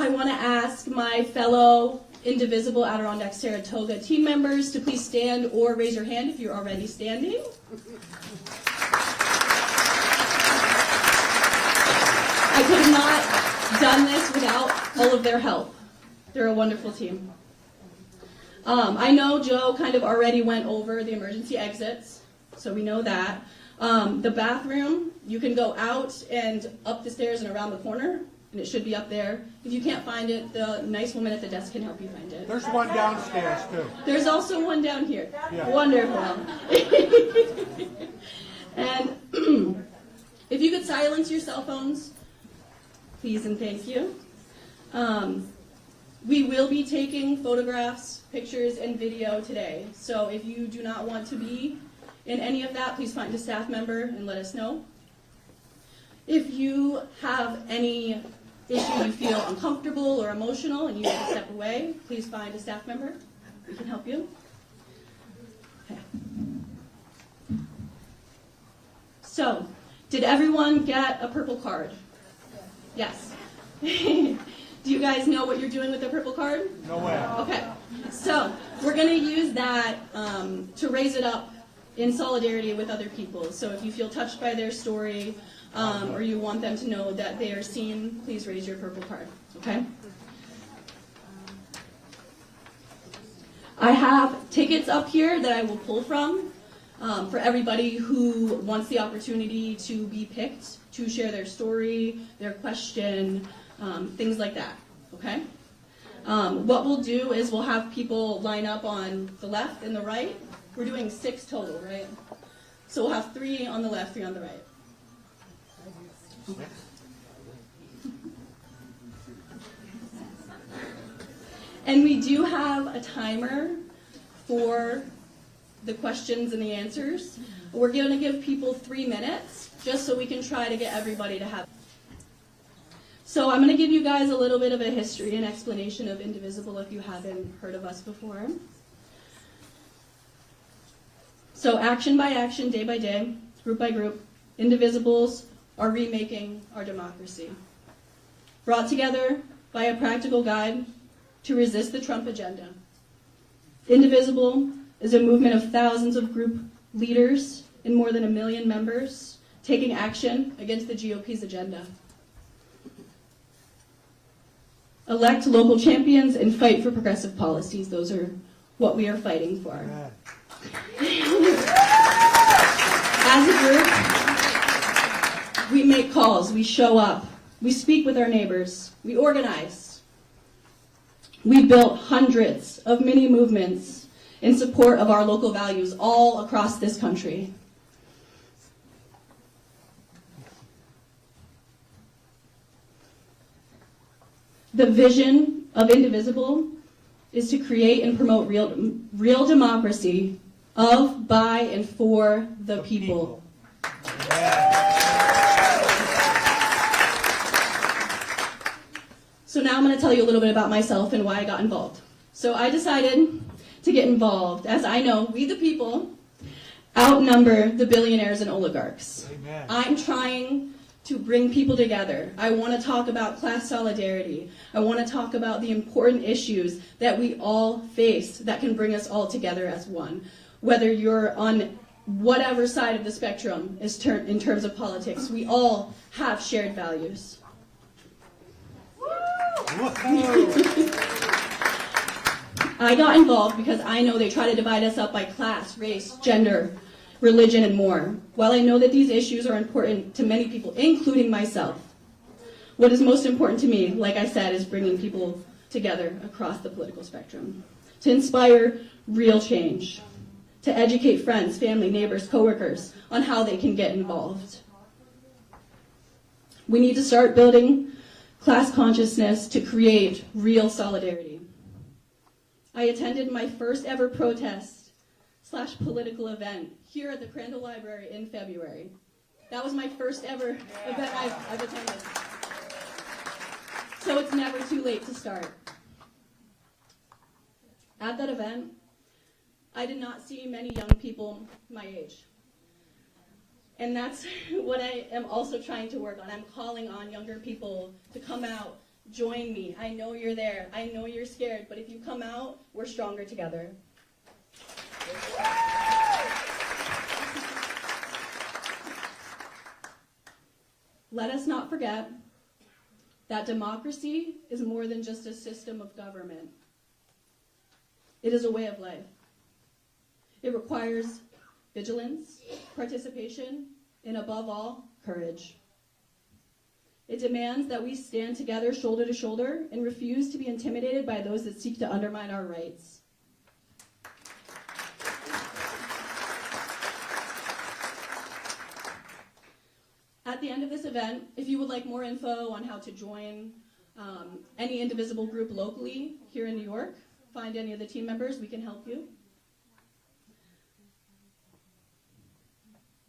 I want to ask my fellow Indivisible Adirondack Saratoga team members to please stand or raise your hand if you're already standing. I could have not done this without all of their help. They're a wonderful team. I know Joe kind of already went over the emergency exits, so we know that. The bathroom, you can go out and up the stairs and around the corner, and it should be up there. If you can't find it, the nice woman at the desk can help you find it. There's one downstairs, too. There's also one down here. Yeah. Wonderful. And if you could silence your cell phones, please and thank you. We will be taking photographs, pictures, and video today. So if you do not want to be in any of that, please find a staff member and let us know. If you have any issue you feel uncomfortable or emotional and you need to step away, please find a staff member. We can help you. Okay. So, did everyone get a purple card? Yes. Do you guys know what you're doing with the purple card? No way. Okay. So, we're going to use that to raise it up in solidarity with other people. So if you feel touched by their story or you want them to know that they are seen, please raise your purple card. Okay? I have tickets up here that I will pull from for everybody who wants the opportunity to be picked, to share their story, their question, things like that. Okay? What we'll do is we'll have people line up on the left and the right. We're doing 6 total, right? So we'll have 3 on the left, 3 on the right. Okay. And we do have a timer for the questions and the answers. We're going to give people 3 minutes, just so we can try to get everybody to have. So I'm going to give you guys a little bit of a history and explanation of Indivisible if you haven't heard of us before. So action by action, day by day, group by group, Indivisibles are remaking our democracy. Brought together by a practical guide to resist the Trump agenda. Indivisible is a movement of thousands of group leaders and more than 1 million members taking action against the GOP's agenda. Elect local champions and fight for progressive policies. Those are what we are fighting for. As a group, we make calls, we show up, we speak with our neighbors, we organize. We built hundreds of mini movements in support of our local values all across this country. The vision of Indivisible is to create and promote real democracy of, by, and for the people. So now I'm going to tell you a little bit about myself and why I got involved. So I decided to get involved, as I know we the people outnumber the billionaires and oligarchs. Amen. I'm trying to bring people together. I want to talk about class solidarity. I want to talk about the important issues that we all face that can bring us all together as one. Whether you're on whatever side of the spectrum is in terms of politics, we all have shared values. I got involved because I know they try to divide us up by class, race, gender, religion, and more. While I know that these issues are important to many people, including myself, what is most important to me, like I said, is bringing people together across the political spectrum to inspire real change, to educate friends, family, neighbors, coworkers on how they can get involved. We need to start building class consciousness to create real solidarity. I attended my first ever protest/political event here at the Crandall Library in February. That was my first ever event I've attended. So it's never too late to start. At that event, I did not see many young people my age. And that's what I am also trying to work on. I'm calling on younger people to come out, Join me. I know you're there. I know you're scared, but if you come out, we're stronger together. Let us not forget that democracy is more than just a system of government. It is a way of life. It requires vigilance, participation, and above all, courage. It demands that we stand together shoulder to shoulder and refuse to be intimidated by those that seek to undermine our rights. At the end of this event, if you would like more info on how to join any Indivisible group locally here in New York, find any of the team members, we can help you.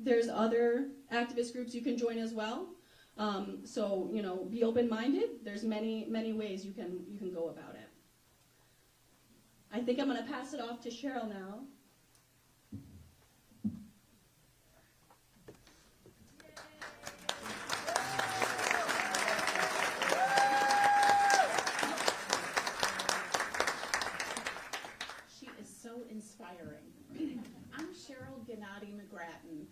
There's other activist groups you can join as well. So, be open-minded. There's many ways you can go about it. I think I'm going to pass it off to Cheryl now. She is so inspiring. I'm Cheryl Gennady McGrattan.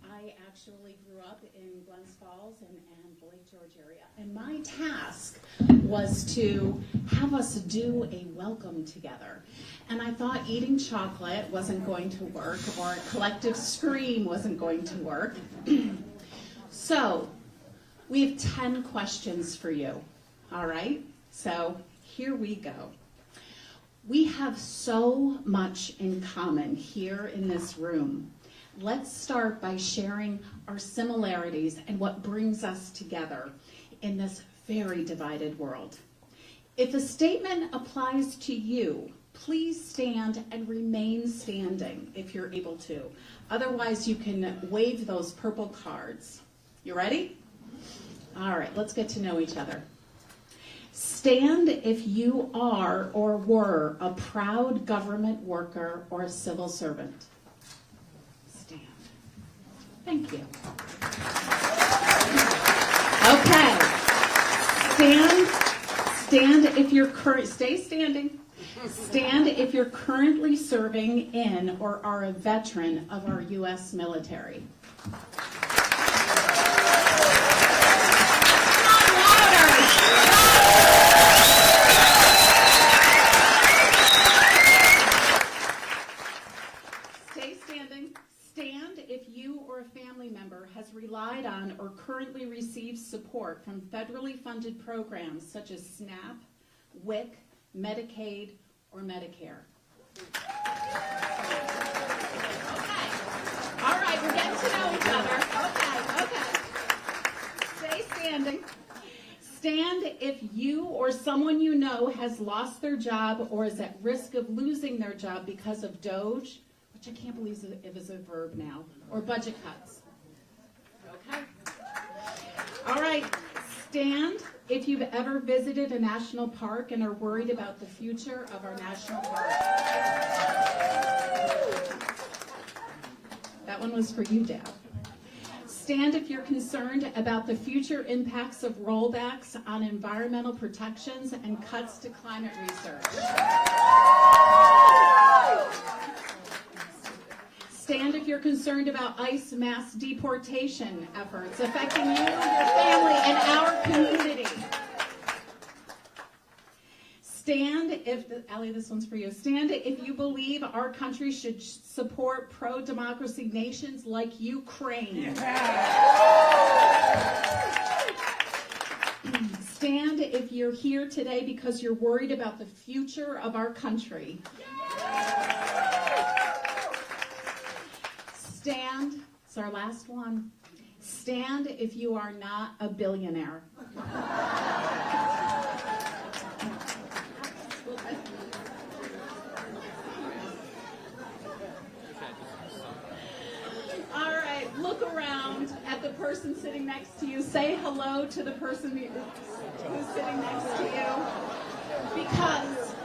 I actually grew up in Glens Falls and Lake George area. And my task was to have us do a welcome together. And I thought eating chocolate wasn't going to work, or a collective scream wasn't going to work. So we have 10 questions for you. All right? So here we go. We have so much in common here in this room. Let's start by sharing our similarities and what brings us together in this very divided world. If a statement applies to you, please stand and remain standing if you're able to. Otherwise, you can wave those purple cards. You ready? All right, let's get to know each other. Stand if you are or were a proud government worker or a civil servant. Stand. Thank you. Okay. Stand if you're stay standing. Stand if you're currently serving in or are a veteran of our U.S. military. Relied on or currently receives support from federally funded programs such as SNAP, WIC, Medicaid, or Medicare. Okay. All right, we're getting to know each other. Okay. Stay standing. Stand if you or someone you know has lost their job or is at risk of losing their job because of DOGE, which I can't believe is a verb now, or budget cuts. Okay. All right. Stand if you've ever visited a national park and are worried about the future of our national park. That one was for you, Dad. Stand if you're concerned about the future impacts of rollbacks on environmental protections and cuts to climate research. Stand if you're concerned about ICE mass deportation efforts affecting you, your family, and our community. Stand if, Allie, this one's for you. Stand if you believe our country should support pro-democracy nations like Ukraine. Stand if you're here today because you're worried about the future of our country. Stand, it's our last one. Stand if you are not a billionaire. All right, look around at the person sitting next to you. Say hello to the person who's sitting next to you. Because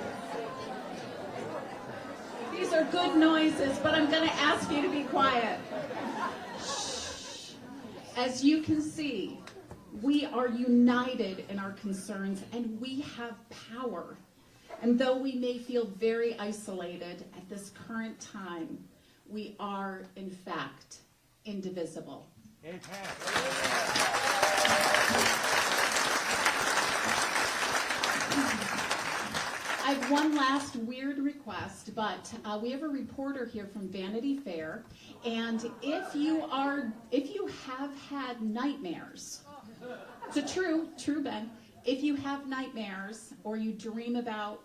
these are good noises, but I'm going to ask you to be quiet. Shh. As you can see, We are united in our concerns, and we have power. And though we may feel very isolated at this current time, we are, in fact, indivisible. I have one last weird request, but we have a reporter here from Vanity Fair, and if you have had nightmares, it's a true, Ben, if you have nightmares or you dream about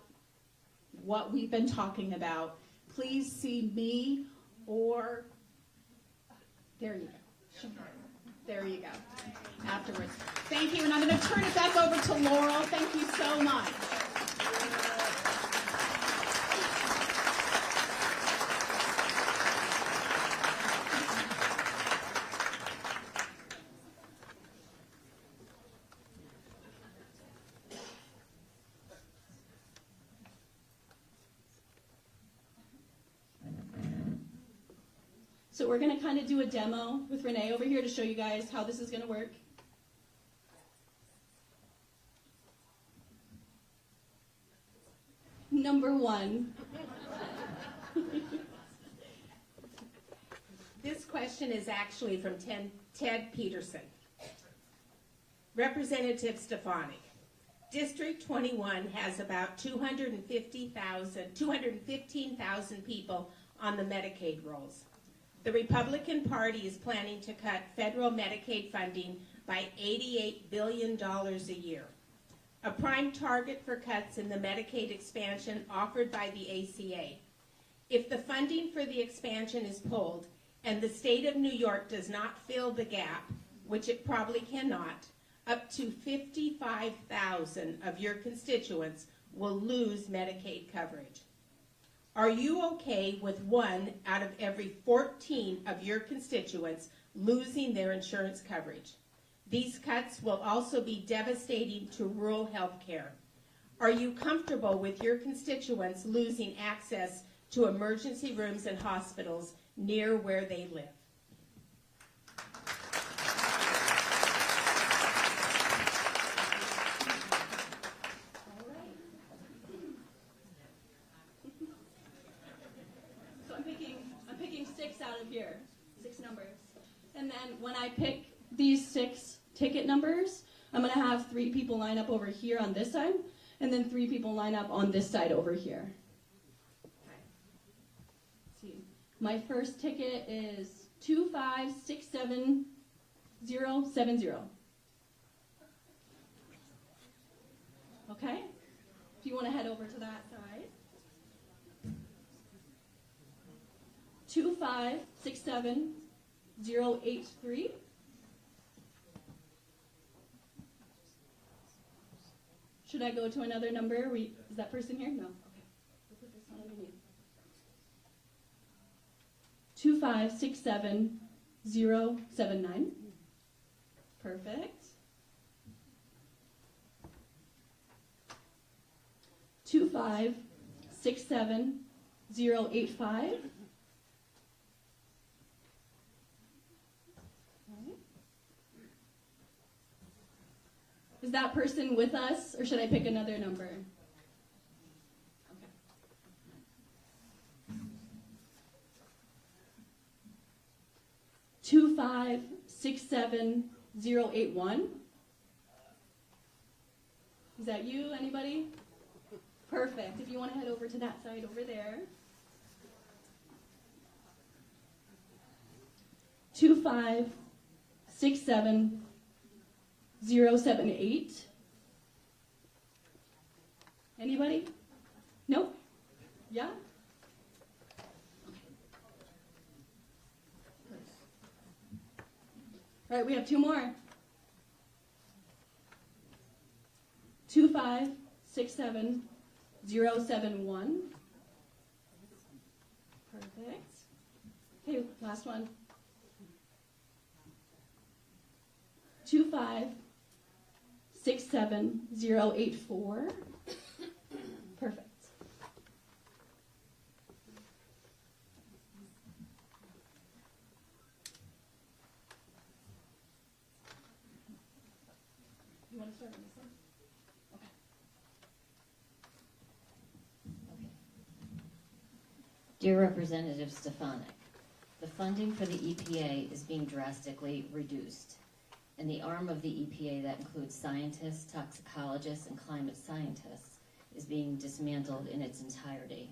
what we've been talking about, please see me or, there you go. There you go. Afterwards. Thank you, and I'm going to turn it back over to Laurel. Thank you so much. So we're going to kind of do a demo with Renee over here to show you guys how this is going to work. Number one. This question is actually from Ted Peterson. Representative Stefanik, District 21 has about 215,000 people on the Medicaid rolls. The Republican Party is planning to cut federal Medicaid funding by $88 billion a year. A prime target for cuts in the Medicaid expansion offered by the ACA. If the funding for the expansion is pulled and the state of New York does not fill the gap, which it probably cannot, up to 55,000 of your constituents will lose Medicaid coverage. Are you okay with 1 out of every 14 of your constituents losing their insurance coverage? These cuts will also be devastating to rural health care. Are you comfortable with your constituents losing access to emergency rooms and hospitals near where they live? I'm picking 6 out of here, 6 numbers. And then when I pick these 6 ticket numbers, I'm going to have 3 people line up over here on this side, and then 3 people line up on this side over here. Let's see. My first ticket is 2567070. Okay? If you want to head over to that side. 2567083. Should I go to another number? Is that person here? No. Okay. We'll put this one underneath. 2567079. Perfect. 2567085. Is that person with us, or should I pick another number? Okay. 2567081. Is that you? Anybody? Perfect. If you want to head over to that side over there. 2567078. Anybody? Nope? Yeah? All right, we have 2 more. 2567071. Perfect. Okay, last one. 2567084. Perfect. Dear Representative Stefanik, the funding for the EPA is being drastically reduced, and the arm of the EPA that includes scientists, toxicologists, and climate scientists is being dismantled in its entirety.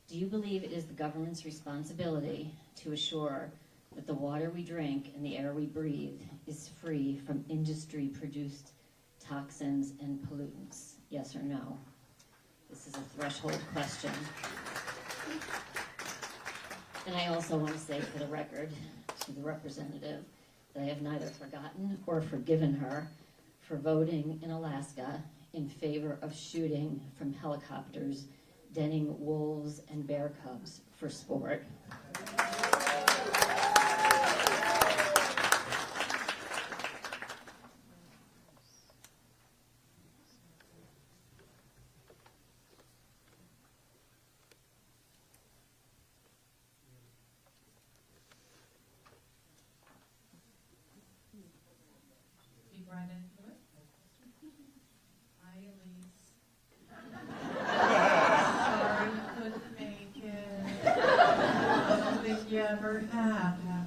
Do you believe it is the government's responsibility to assure that the water we drink and the air we breathe is free from industry-produced toxins and pollutants? Yes or no? This is a threshold question. And I also want to say for the record to the representative that I have neither forgotten or forgiven her for voting in Alaska in favor of shooting from helicopters, denning wolves and bear cubs for sport. Right into it. Hi, Elise. Sorry you couldn't make it. I don't think you ever have you?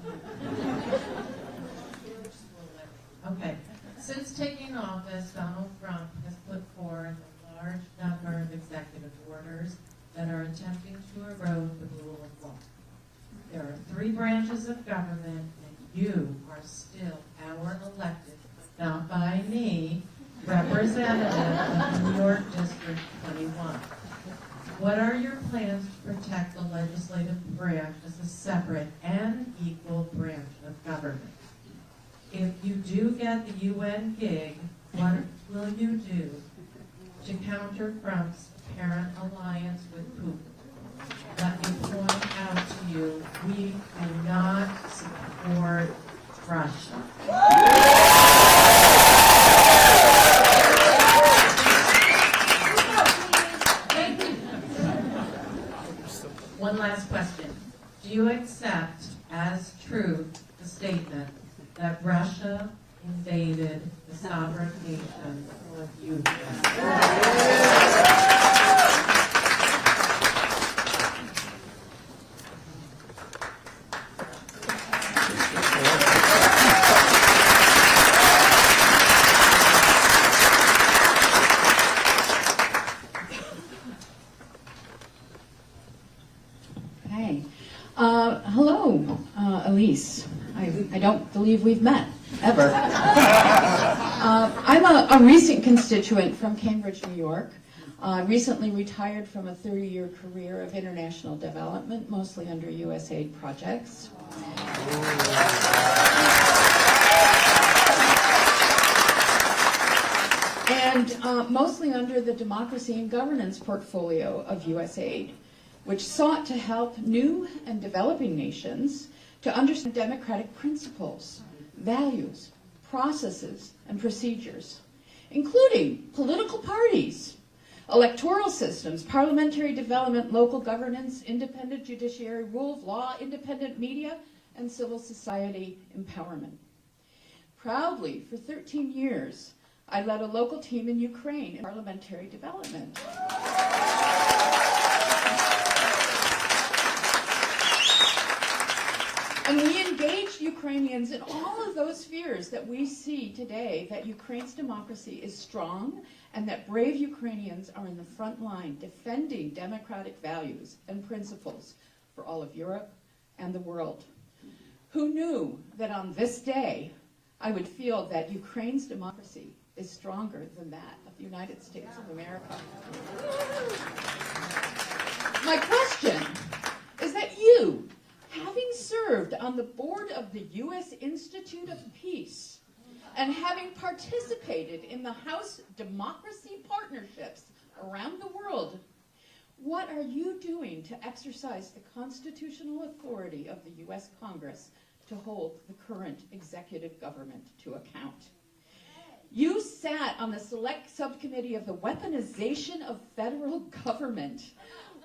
Okay. Since taking office, Donald Trump has put forth a large number of executive orders that are attempting to erode the rule of law. There are 3 branches of government, and you are still our elected, not by me, representative of New York District 21. What are your plans to protect the legislative branch as a separate and equal branch of government? If you do get the UN gig, what will you do to counter Trump's apparent alliance with Putin? Let me point out to you, we do not support Russia. One last question. Do you accept as true the statement that Russia invaded the sovereign nation of Ukraine? Hey, hello, Elise. I don't believe we've met, ever. I'm a recent constituent from Cambridge, New York. Recently retired from a 30-year career of international development, mostly under USAID projects. And mostly under the democracy and governance portfolio of USAID, which sought to help new and developing nations to understand democratic principles, values, processes, and procedures, including political parties, electoral systems, parliamentary development, local governance, independent judiciary, rule of law, independent media, and civil society empowerment. Proudly, for 13 years, I led a local team in Ukraine in parliamentary development. And we engaged Ukrainians in all of those spheres that we see today, that Ukraine's democracy is strong and that brave Ukrainians are in the front line defending democratic values and principles for all of Europe and the world. Who knew that on this day I would feel that Ukraine's democracy is stronger than that of the United States of America? My question is that you, having served on the board of the U.S. Institute of Peace and having participated in the House democracy partnerships around the world, what are you doing to exercise the constitutional authority of the U.S. Congress to hold the current executive government to account? You sat on the select subcommittee of the weaponization of federal government.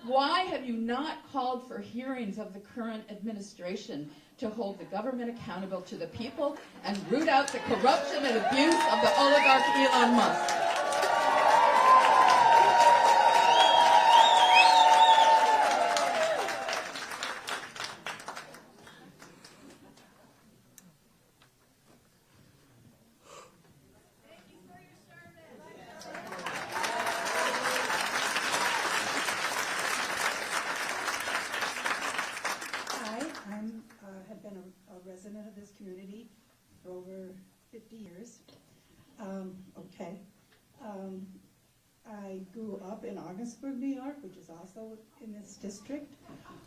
Why have you not called for hearings of the current administration to hold the government accountable to the people and root out the corruption and abuse of the oligarch Elon Musk? I grew up in Augsburg, New York, which is also in this district.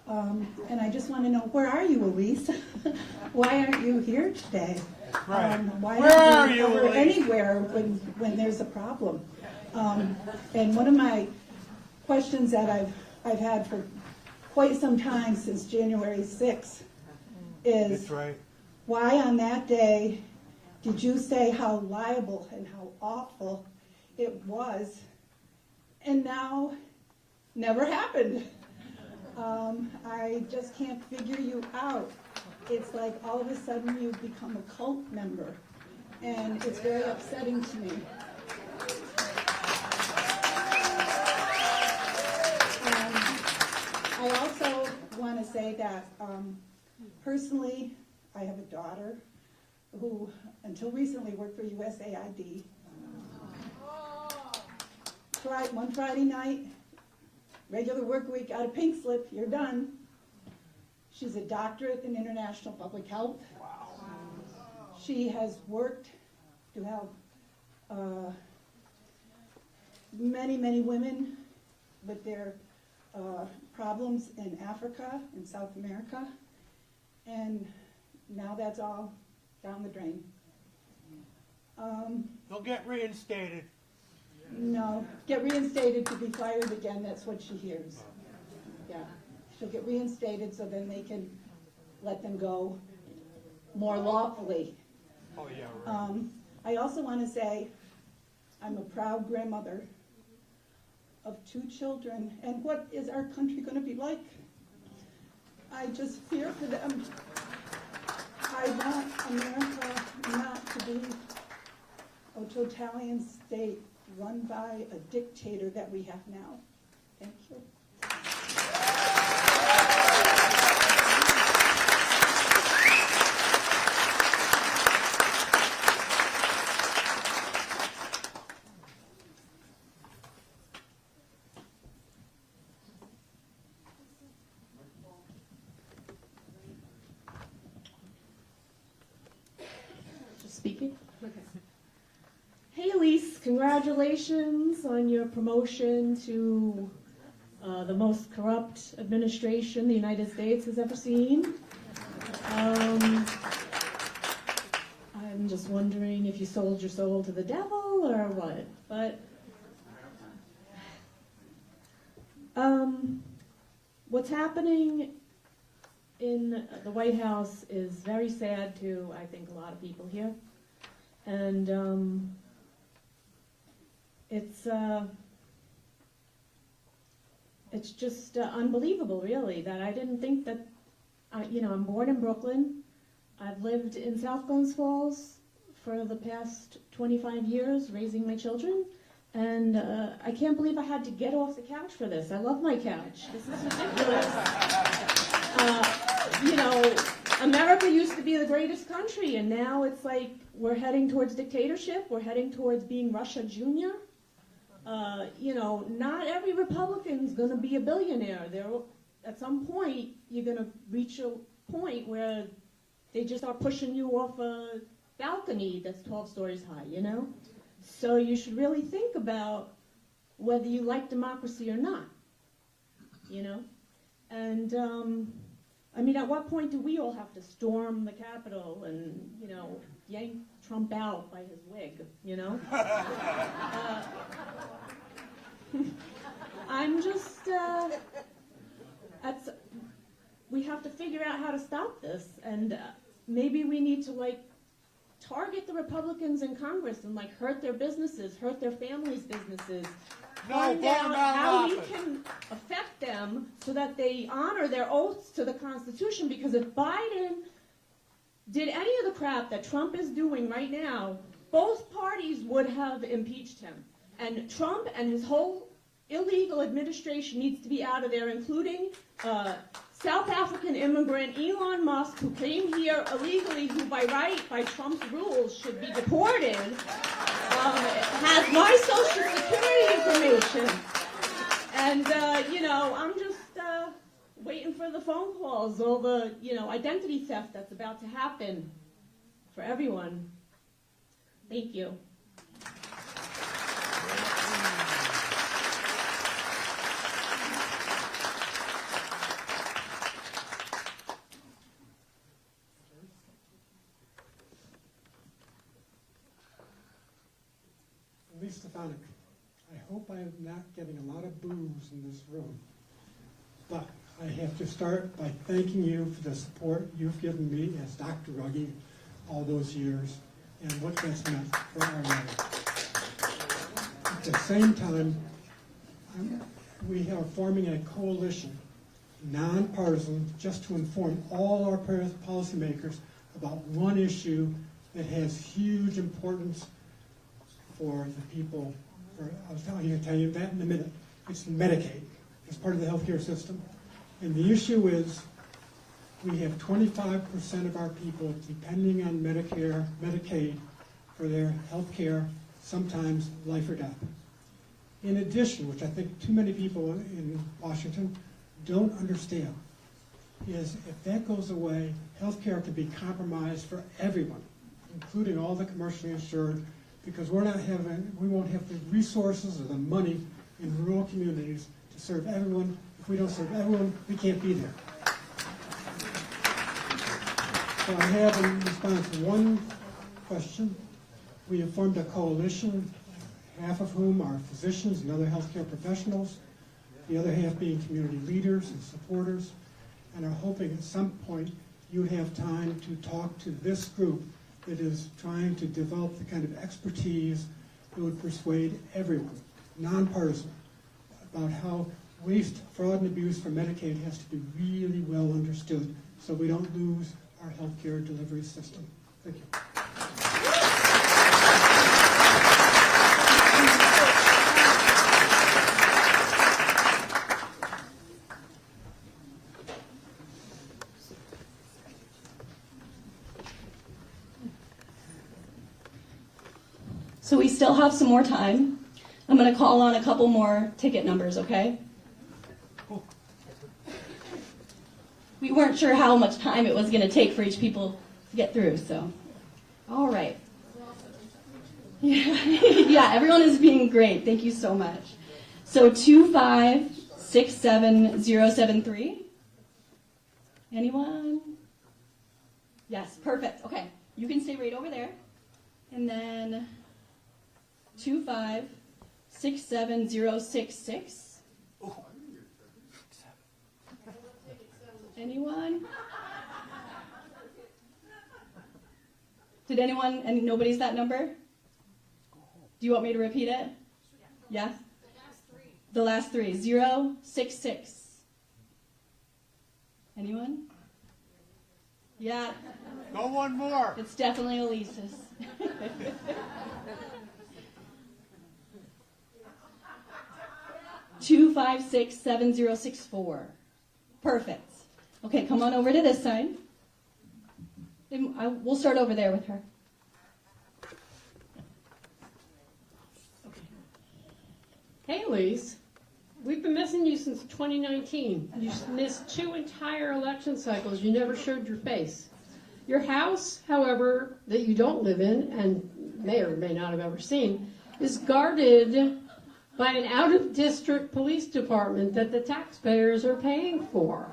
And I just want to know, where are you, Elise? Why aren't you here today? Right. Why Where are aren't you you, over Elise? anywhere when there's a problem? And one of my questions that I've had for quite some time, since January 6th, is That's right. why on that day did you say how liable and how awful it was, and now never happened? I just can't figure you out. It's like all of a sudden you've become a cult member, and it's very upsetting to me. I also want to say that personally, I have a daughter who, until recently, worked for USAID. One Friday night, regular work week, got a pink slip, you're done. She's a doctorate in international public health. She has worked to help many, many women with their problems in Africa and South America, and now that's all down the drain. They'll get reinstated. No, get reinstated to be fired again, that's what she hears. Yeah, she'll get reinstated so then they can let them go more lawfully. Oh, yeah, right. I also want to say I'm a proud grandmother of 2 children, and what is our country going to be like? I just fear for them. I want America not to be a totalitarian state run by a dictator that we have now. Thank you. Just speaking? Okay. Hey Elise, congratulations on your promotion to the most corrupt administration the United States has ever seen. I'm just wondering if you sold your soul to the devil or what. But what's happening in the White House is very sad to, I think, a lot of people here. And it's just unbelievable, really, that I didn't think that, I'm born in Brooklyn. I've lived in South Glens Falls for the past 25 years, raising my children. And I can't believe I had to get off the couch for this. I love my couch. This is ridiculous. America used to be the greatest country, and now it's like we're heading towards dictatorship. We're heading towards being Russia Junior. Not every Republican's going to be a billionaire. At some point, you're going to reach a point where they just are pushing you off a balcony that's 12 stories high, So you should really think about whether you like democracy or not, And, at what point do we all have to storm the Capitol and, yank Trump out by his wig, I'm just, we have to figure out how to stop this, and maybe we need to, target the Republicans in Congress and, hurt their businesses, hurt their families' businesses, find out how we can affect them so that they honor their oaths to the Constitution, because if Biden did any of the crap that Trump is doing right now, both parties would have impeached him. And Trump and his whole illegal administration needs to be out of there, including South African immigrant Elon Musk, who came here illegally, who by Trump's rules should be deported, has my Social Security information. And, I'm just waiting for the phone calls, all the, identity theft that's about to happen for everyone. Thank you. I hope I am not getting a lot of boos in this room. But I have to start by thanking you for the support you've given me as Dr. Ruggie all those years and what that's meant for our life. At the same time, we are forming a coalition, nonpartisan, just to inform all our policymakers about one issue that has huge importance for the people. I'll tell you that in a minute. It's Medicaid. It's part of the healthcare system. And the issue is we have 25% of our people depending on Medicare, Medicaid for their health care, sometimes life or death. In addition, which I think too many people in Washington don't understand, is if that goes away, health care can be compromised for everyone, including all the commercially insured, because we won't have the resources or the money in rural communities to serve everyone. If we don't serve everyone, we can't be there. So I have in response to one question, we have formed a coalition, half of whom are physicians and other healthcare professionals, the other half being community leaders and supporters, and are hoping at some point you have time to talk to this group that is trying to develop the kind of expertise that would persuade everyone, nonpartisan, about how waste, fraud, and abuse for Medicaid has to be really well understood so we don't lose our healthcare delivery system. Thank you. So we still have some more time. I'm going to call on a couple more ticket numbers, okay? We weren't sure how much time it was going to take for each people to get through, so. All right. Yeah, everyone is being great. Thank you so much. So 2567073. Anyone? Yes, perfect. Okay, you can stay right over there. And then 2567066. Anyone? Did anyone, and nobody's that number? Do you want me to repeat it? Yeah? The last three. 066. Anyone? Yeah. Go one more. It's definitely Elise's. 2567064. Perfect. Okay, come on over to this side. We'll start over there with her. Okay. Hey, Elise. We've been missing you since 2019. You missed 2 entire election cycles. You never showed your face. Your house, however, that you don't live in and may or may not have ever seen, is guarded by an out-of-district police department that the taxpayers are paying for.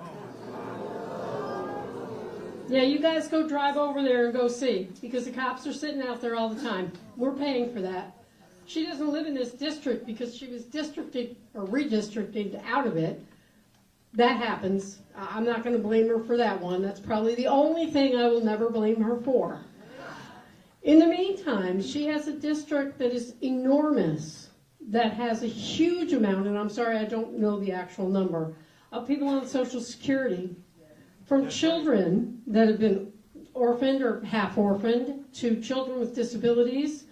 Yeah, you guys go drive over there and go see, because the cops are sitting out there all the time. We're paying for that. She doesn't live in this district because she was districted or redistricted out of it. That happens. I'm not going to blame her for that one. That's probably the only thing I will never blame her for. In the meantime, she has a district that is enormous, that has a huge amount, and I'm sorry I don't know the actual number, of people on Social Security, from children that have been orphaned or half-orphaned, to children with disabilities,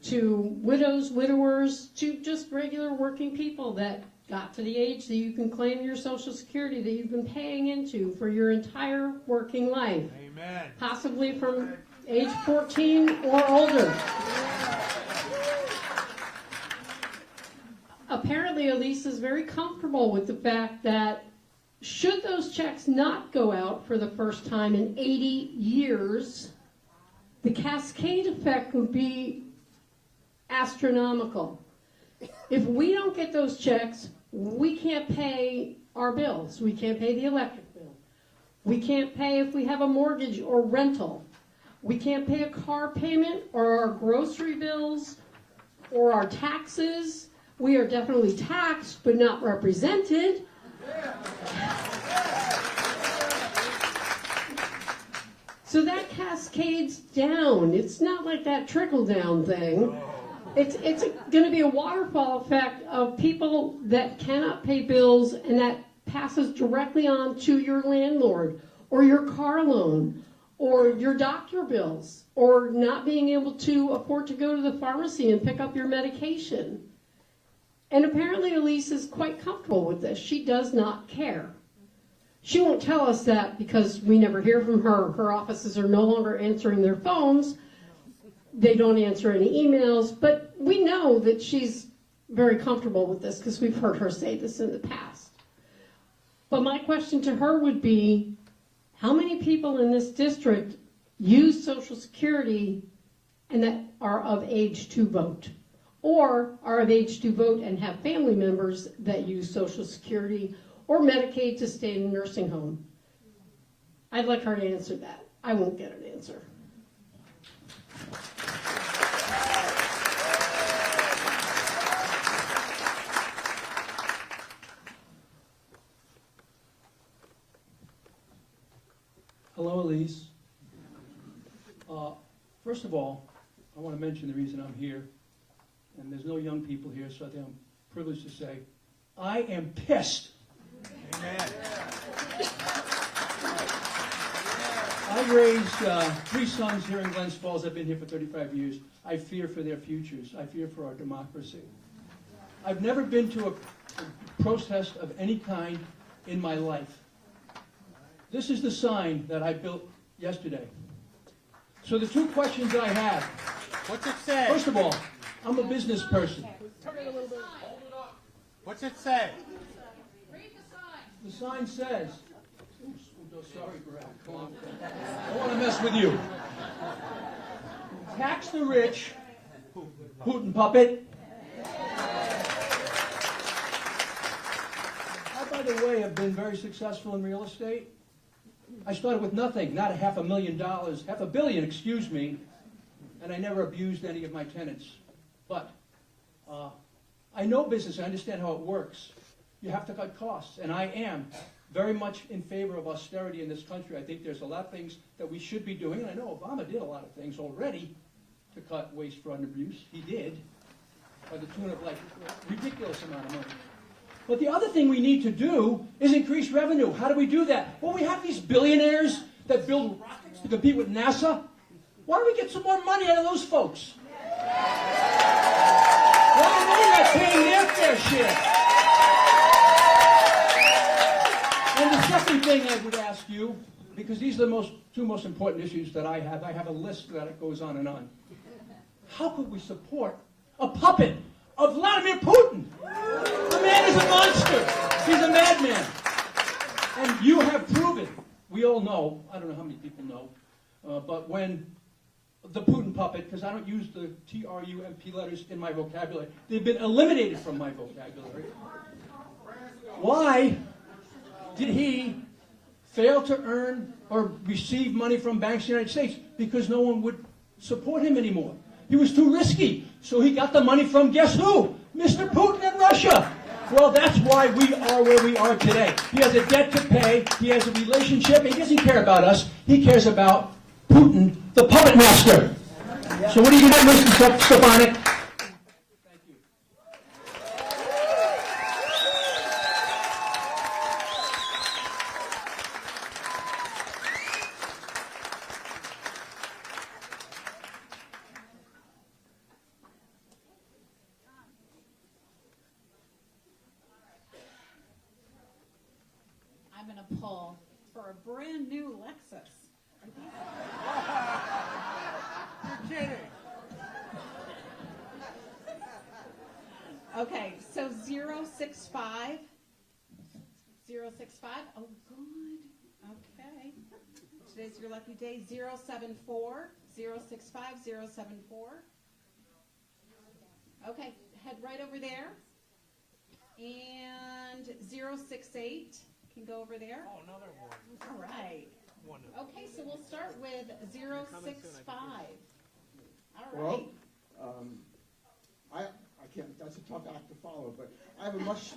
to widows, widowers, to just regular working people that got to the age that you can claim your Social Security that you've been paying into for your entire working life. Amen. Possibly from age 14 or older. Apparently, Elise is very comfortable with the fact that should those checks not go out for the first time in 80 years, the cascade effect would be astronomical. If we don't get those checks, we can't pay our bills. We can't pay the electric bill. We can't pay if we have a mortgage or rental. We can't pay a car payment or our grocery bills or our taxes. We are definitely taxed, but not represented. So that cascades down. It's not like that trickle-down thing. It's going to be a waterfall effect of people that cannot pay bills, and that passes directly on to your landlord, or your car loan, or your doctor bills, or not being able to afford to go to the pharmacy and pick up your medication. And apparently Elise is quite comfortable with this. She does not care. She won't tell us that because we never hear from her. Her offices are no longer answering their phones. They don't answer any emails, but we know that she's very comfortable with this because we've heard her say this in the past. But my question to her would be, how many people in this district use Social Security and that are of age to vote? Or are of age to vote and have family members that use Social Security or Medicaid to stay in a nursing home? I'd like her to answer that. I won't get an answer. Hello, Elise. First of all, I want to mention the reason I'm here, and there's no young people here, so I think I'm privileged to say, I am pissed. Amen. I raised 3 sons here in Glens Falls. I've been here for 35 years. I fear for their futures. I fear for our democracy. I've never been to a protest of any kind in my life. This is the sign that I built yesterday. So the 2 questions I have. What's it say? First of all, I'm a business person. What's it say? The sign says, sorry, Brad, come on. I don't want to mess with you. Tax the rich, Putin puppet. I, by the way, have been very successful in real estate. I started with nothing, not $500,000, $500 million, excuse me, and I never abused any of my tenants. But I know business, I understand how it works. You have to cut costs, and I am very much in favor of austerity in this country. I think there's a lot of things that we should be doing, and I know Obama did a lot of things already to cut waste, fraud, and abuse. He did, by the tune of like a ridiculous amount of money. But the other thing we need to do is increase revenue. How do we do that? Well, we have these billionaires that build rockets to compete with NASA. Why don't we get some more money out of those folks? Why are they not paying their fair share? And the second thing I would ask you, because these are the 2 most important issues that I have a list that it goes on and on. How could we support a puppet of Vladimir Putin? The man is a monster. He's a madman. And you have proven, we all know, I don't know how many people know, but when the Putin puppet, because I don't use the T-R-U-M-P letters in my vocabulary, they've been eliminated from my vocabulary. Why did he fail to earn or receive money from banks in the United States? Because no one would support him anymore. He was too risky. So he got the money from, guess who? Mr. Putin in Russia. Well, that's why we are where we are today. He has a debt to pay. He has a relationship. He doesn't care about us. He cares about Putin, the puppet master. So what are you going to do, Mr. Stefanik? Thank you. I'm going to pull for a brand new Lexus. You're kidding. Okay, so 065. 065. Oh, good. Okay. Today's your lucky day. 074. 065. 074. Okay, head right over there. And 068 can go over there. Oh, another one. All right. Wonderful. Okay, so we'll start with 065. All right. Well, I can't, that's a tough act to follow. ago, but I have a much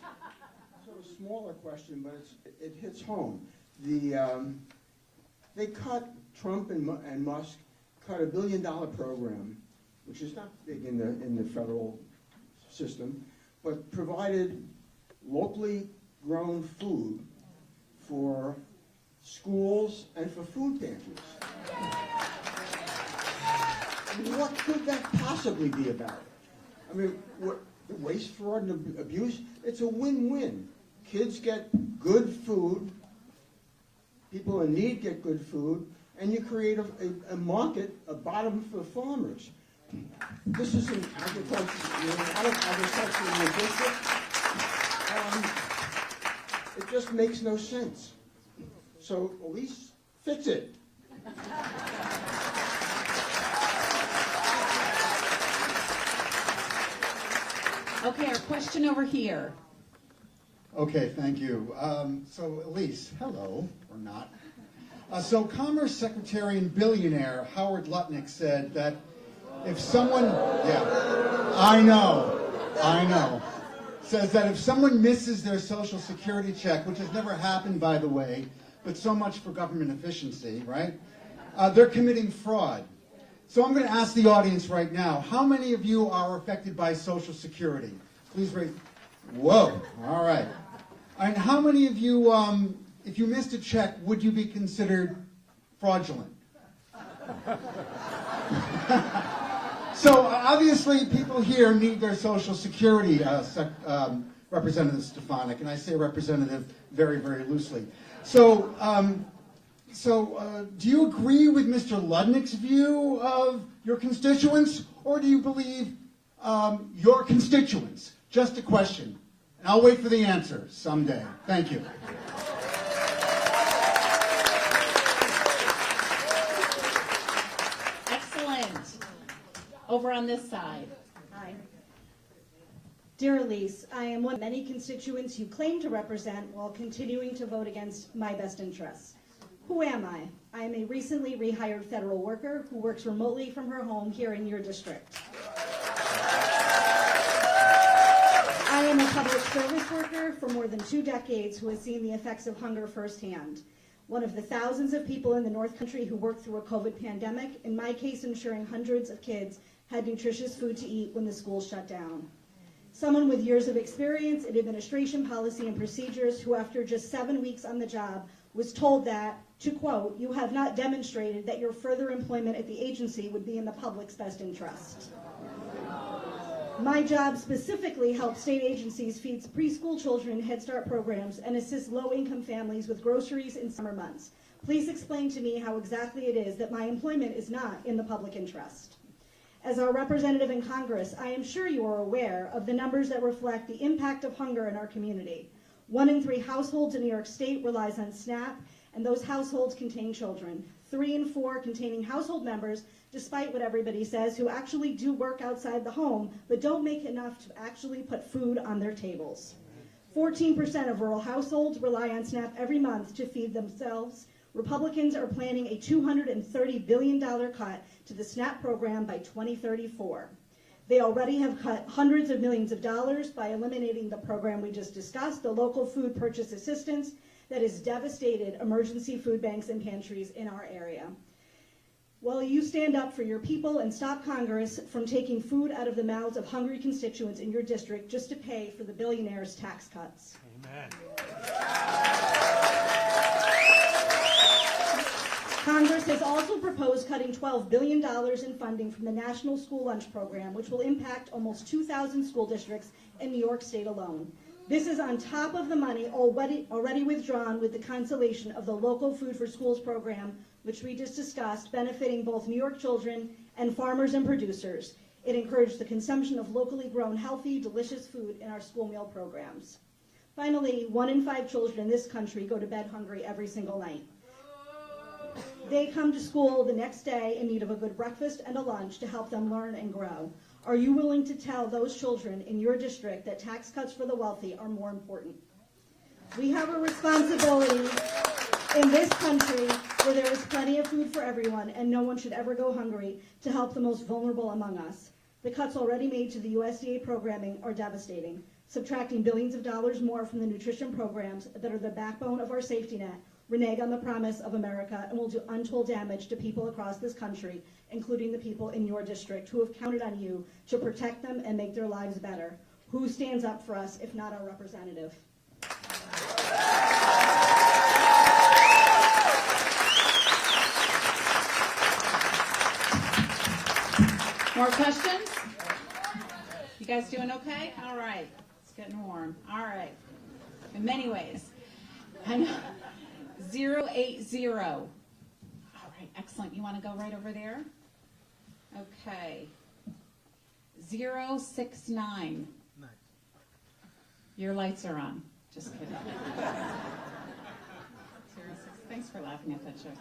sort of smaller question, but it hits home. They cut, Trump and Musk cut $1 billion program, which is not big in the federal system, but provided locally grown food for schools and for food pantries. What could that possibly be about? I mean, waste, fraud, and abuse, it's a win-win. Kids get good food, people in need get good food, and you create a market, a bottom for farmers. This is an agriculture, out of agriculture in the district. It just makes no sense. So, Elise, fix it. Okay, our question over here. Okay, thank you. So, Elise, hello, or not. So, Commerce Secretary and billionaire Howard Lutnick said that if someone, I know, says that if someone misses their Social Security check, which has never happened, by the way, but so much for government efficiency, right? They're committing fraud. So I'm going to ask the audience right now, how many of you are affected by Social Security? Please raise. Whoa, all right. And how many of you, if you missed a check, would you be considered fraudulent? So obviously people here need their Social Security, Representative Stefanik, and I say representative very, very loosely. So, do you agree with Mr. Ludnick's view of your constituents, or do you believe your constituents? Just a question. And I'll wait for the answer someday. Thank you. Excellent. Over on this side. Hi. Dear Elise, I am one of many constituents you claim to represent while continuing to vote against my best interests. Who am I? I am a recently rehired federal worker who works remotely from her home here in your district. I am a public service worker for more than 2 decades who has seen the effects of hunger firsthand. One of the thousands of people in the North Country who worked through a COVID pandemic, in my case ensuring hundreds of kids had nutritious food to eat when the schools shut down. Someone with years of experience in administration policy and procedures who after just 7 weeks on the job was told that, to quote, "You have not demonstrated that your further employment at the agency would be in the public's best interest." My job specifically helps state agencies feed preschool children in Head Start programs and assist low-income families with groceries in summer months. Please explain to me how exactly it is that my employment is not in the public interest. As our representative in Congress, I am sure you are aware of the numbers that reflect the impact of hunger in our community. 1 in 3 households in New York State relies on SNAP, and those households contain children. 3 in 4 containing household members, despite what everybody says, who actually do work outside the home, but don't make enough to actually put food on their tables. 14% of rural households rely on SNAP every month to feed themselves. Republicans are planning a $230 billion cut to the SNAP program by 2034. They already have cut hundreds of millions of dollars by eliminating the program we just discussed, the local food purchase assistance, that has devastated emergency food banks and pantries in our area. Will you stand up for your people and stop Congress from taking food out of the mouths of hungry constituents in your district just to pay for the billionaires' tax cuts? Amen. Congress has also proposed cutting $12 billion in funding from the National School Lunch Program, which will impact almost 2,000 school districts in New York State alone. This is on top of the money already withdrawn with the cancellation of the Local Food for Schools program, which we just discussed, benefiting both New York children and farmers and producers. It encouraged the consumption of locally grown, healthy, delicious food in our school meal programs. Finally, 1 in 5 children in this country go to bed hungry every single night. They come to school the next day in need of a good breakfast and a lunch to help them learn and grow. Are you willing to tell those children in your district that tax cuts for the wealthy are more important? We have a responsibility in this country where there is plenty of food for everyone and no one should ever go hungry to help the most vulnerable among us. The cuts already made to the USDA programming are devastating, subtracting billions of dollars more from the nutrition programs that are the backbone of our safety net, renege on the promise of America, and will do untold damage to people across this country, including the people in your district who have counted on you to protect them and make their lives better. Who stands up for us if not our representative? More questions? You guys doing okay? All right. It's getting warm. All right. In many ways. I know. 080. All right. Excellent. You want to go right over there? Okay. 069. Nice. Your lights are on. Just kidding. 06. Thanks for laughing at that joke.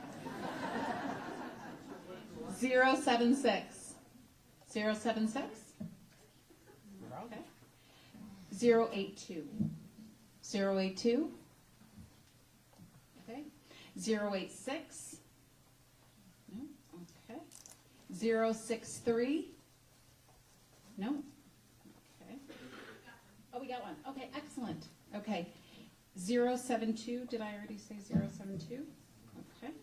076. 076? Okay. 082. 082? Okay. 086? No? Okay. 063? No? Okay. Oh, we got one. Okay, excellent. Okay. 072, did I already say 072? Okay.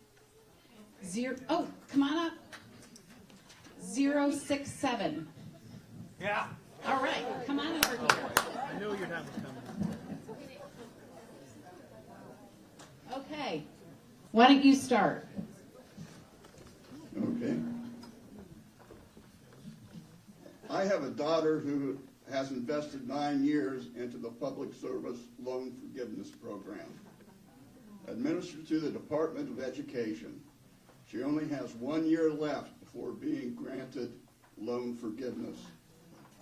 Oh, come on up. 067. Yeah. All right, come on over here. I knew your time was coming. Okay. Why don't you start? Okay. I have a daughter who has invested 9 years into the Public Service Loan Forgiveness Program. Administered through the Department of Education, she only has 1 year left before being granted loan forgiveness.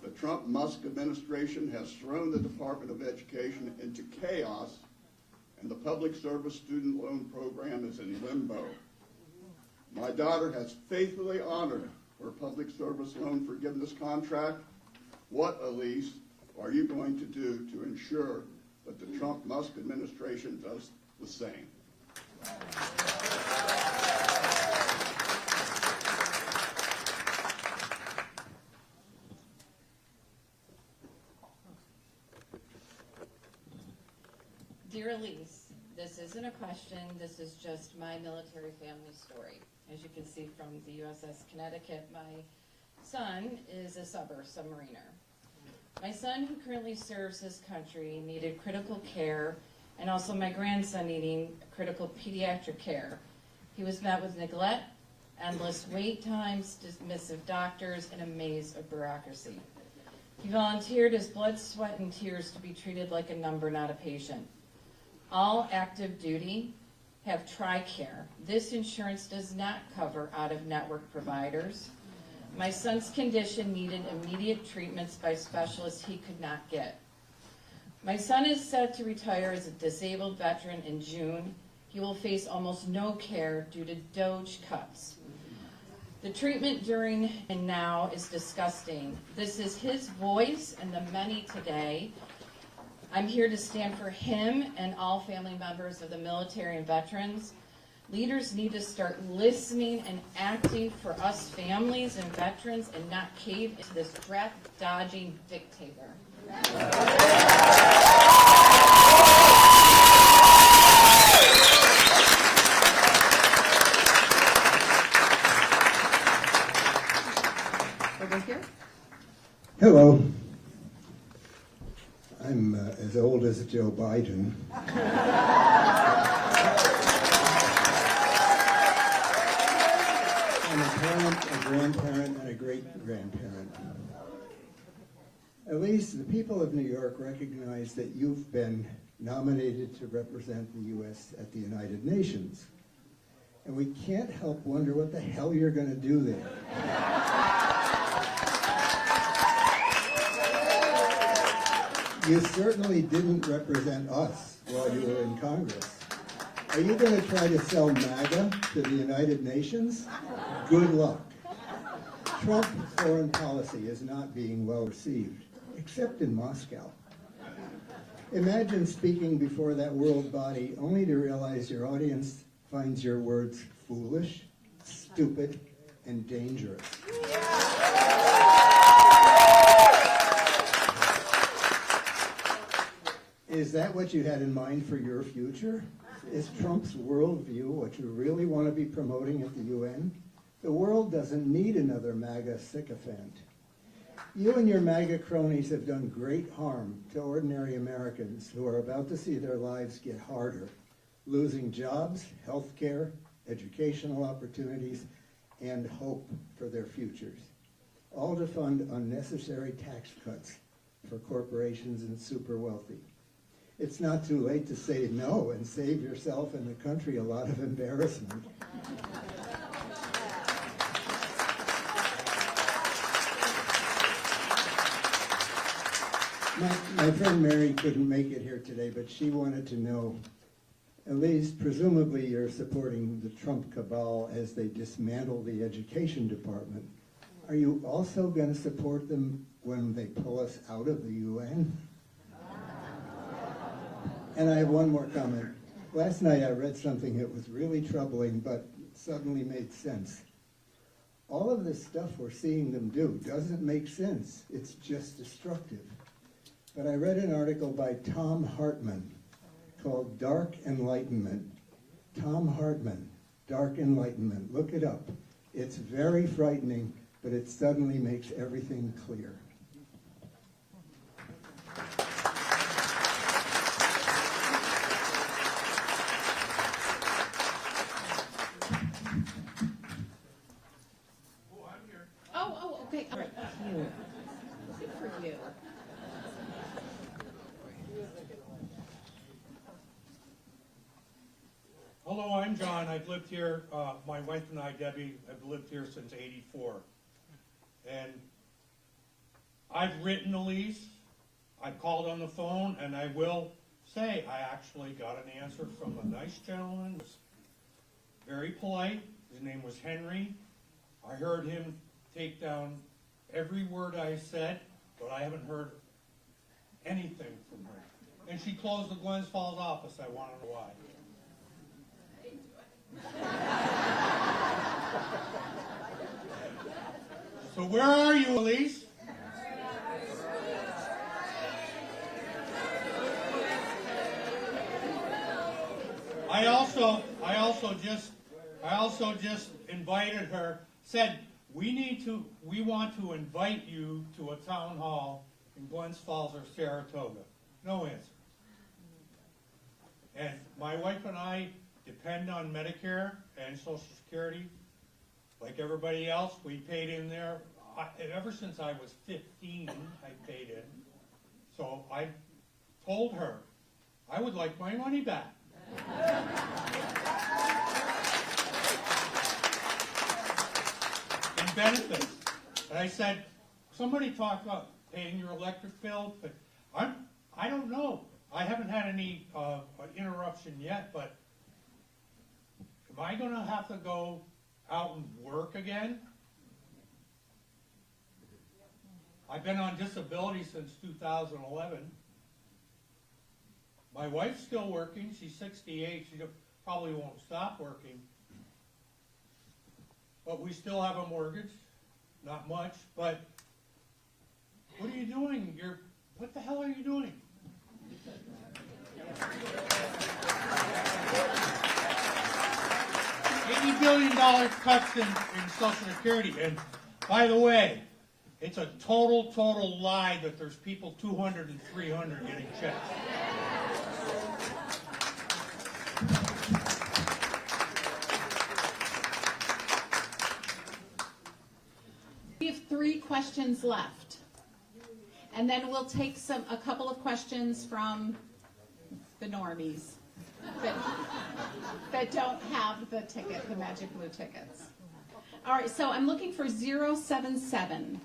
The Trump-Musk administration has thrown the Department of Education into chaos, and the Public Service Student Loan Program is in limbo. My daughter has faithfully honored her Public Service Loan Forgiveness contract. What, Elise, are you going to do to ensure that the Trump-Musk administration does the same? Dear Elise, this isn't a question, this is just my military family story. As you can see from the USS Connecticut, my son is a submariner. My son, who currently serves his country, needed critical care, and also my grandson needing critical pediatric care. He was met with neglect, endless wait times, dismissive doctors, and a maze of bureaucracy. He volunteered his blood, sweat, and tears to be treated like a number, not a patient. All active duty have TRICARE. This insurance does not cover out-of-network providers. My son's condition needed immediate treatments by specialists he could not get. My son is set to retire as a disabled veteran in June. He will face almost no care due to DOGE cuts. The treatment during and now is disgusting. This is his voice and the many today. I'm here to stand for him and all family members of the military and veterans. Leaders need to start listening and acting for us families and veterans and not cave into this draft-dodging dictator. Over here. Hello. I'm as old as Joe Biden. I'm a parent, a grandparent, and a great-grandparent. Elise, the people of New York recognize that you've been nominated to represent the U.S. at the United Nations. And we can't help wonder what the hell you're going to do there. You certainly didn't represent us while you were in Congress. Are you going to try to sell MAGA to the United Nations? Good luck. Trump foreign policy is not being well received, except in Moscow. Imagine speaking before that world body only to realize your audience finds your words foolish, stupid, and dangerous. Is that what you had in mind for your future? Is Trump's worldview what you really want to be promoting at the UN? The world doesn't need another MAGA sycophant. You and your MAGA cronies have done great harm to ordinary Americans who are about to see their lives get harder, losing jobs, health care, educational opportunities, and hope for their futures, all to fund unnecessary tax cuts for corporations and super wealthy. It's not too late to say no and save yourself and the country a lot of embarrassment. My friend Mary couldn't make it here today, but she wanted to know, Elise, presumably you're supporting the Trump cabal as they dismantle the education department. Are you also going to support them when they pull us out of the UN? And I have one more comment. Last night I read something that was really troubling, but suddenly made sense. All of this stuff we're seeing them do doesn't make sense. It's just destructive. But I read an article by Tom Hartman called Dark Enlightenment. Tom Hartman, Dark Enlightenment. Look it up. It's very frightening, but it suddenly makes everything clear. Oh, okay. All right. Good for you. Hello, I'm John. I've lived here, my wife and I, Debbie, have lived here since '84. And I've written Elise, I've called on the phone, and I will say I actually got an answer from a nice gentleman, very polite. His name was Henry. I heard him take down every word I said, but I haven't heard anything from her. And she closed the Glens Falls office. I want to know why. So where are you, Elise? I also just invited her, said we want to invite you to a town hall in Glens Falls or Saratoga. No answer. And my wife and I depend on Medicare and Social Security. Like everybody else, we paid in there. Ever since I was 15, I paid in. So I told her I would like my money back. And benefits. And I said, somebody talked about paying your electric bill, but I don't know. I haven't had any interruption yet, but am I going to have to go out and work again? I've been on disability since 2011. My wife's still working. She's 68. She probably won't stop working. But we still have a mortgage. Not much, but what are you doing? What the hell are you doing? $80 billion cuts in Social Security. And by the way, it's a total lie that there's people 200 and 300 getting checks. We have 3 questions left. And then we'll take a couple of questions from the normies that don't have the ticket, the Magic Blue tickets. All right, so I'm looking for 077.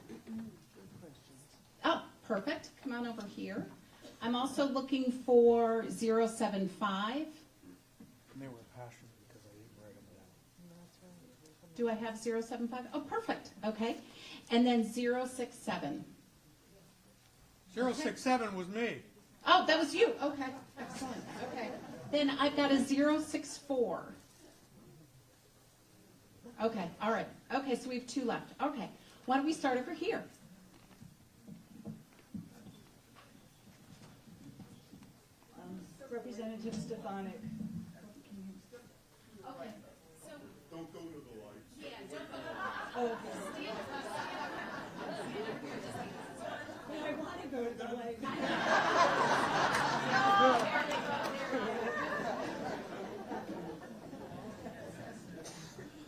Oh, perfect. Come on over here. I'm also looking for 075. And they were passionate because I didn't write them down. Do I have 075? Oh, perfect. Okay. And then 067. 067 was me. Oh, that was you. Okay. Excellent. Okay. Then I've got a 064. Okay. All right. Okay, so we have 2 left. Okay. Why don't we start over here? Representative Stefanik. Okay, so. Don't go to the lights. Yeah, don't go to the. Oh, okay. Stand up. I want to go to the light.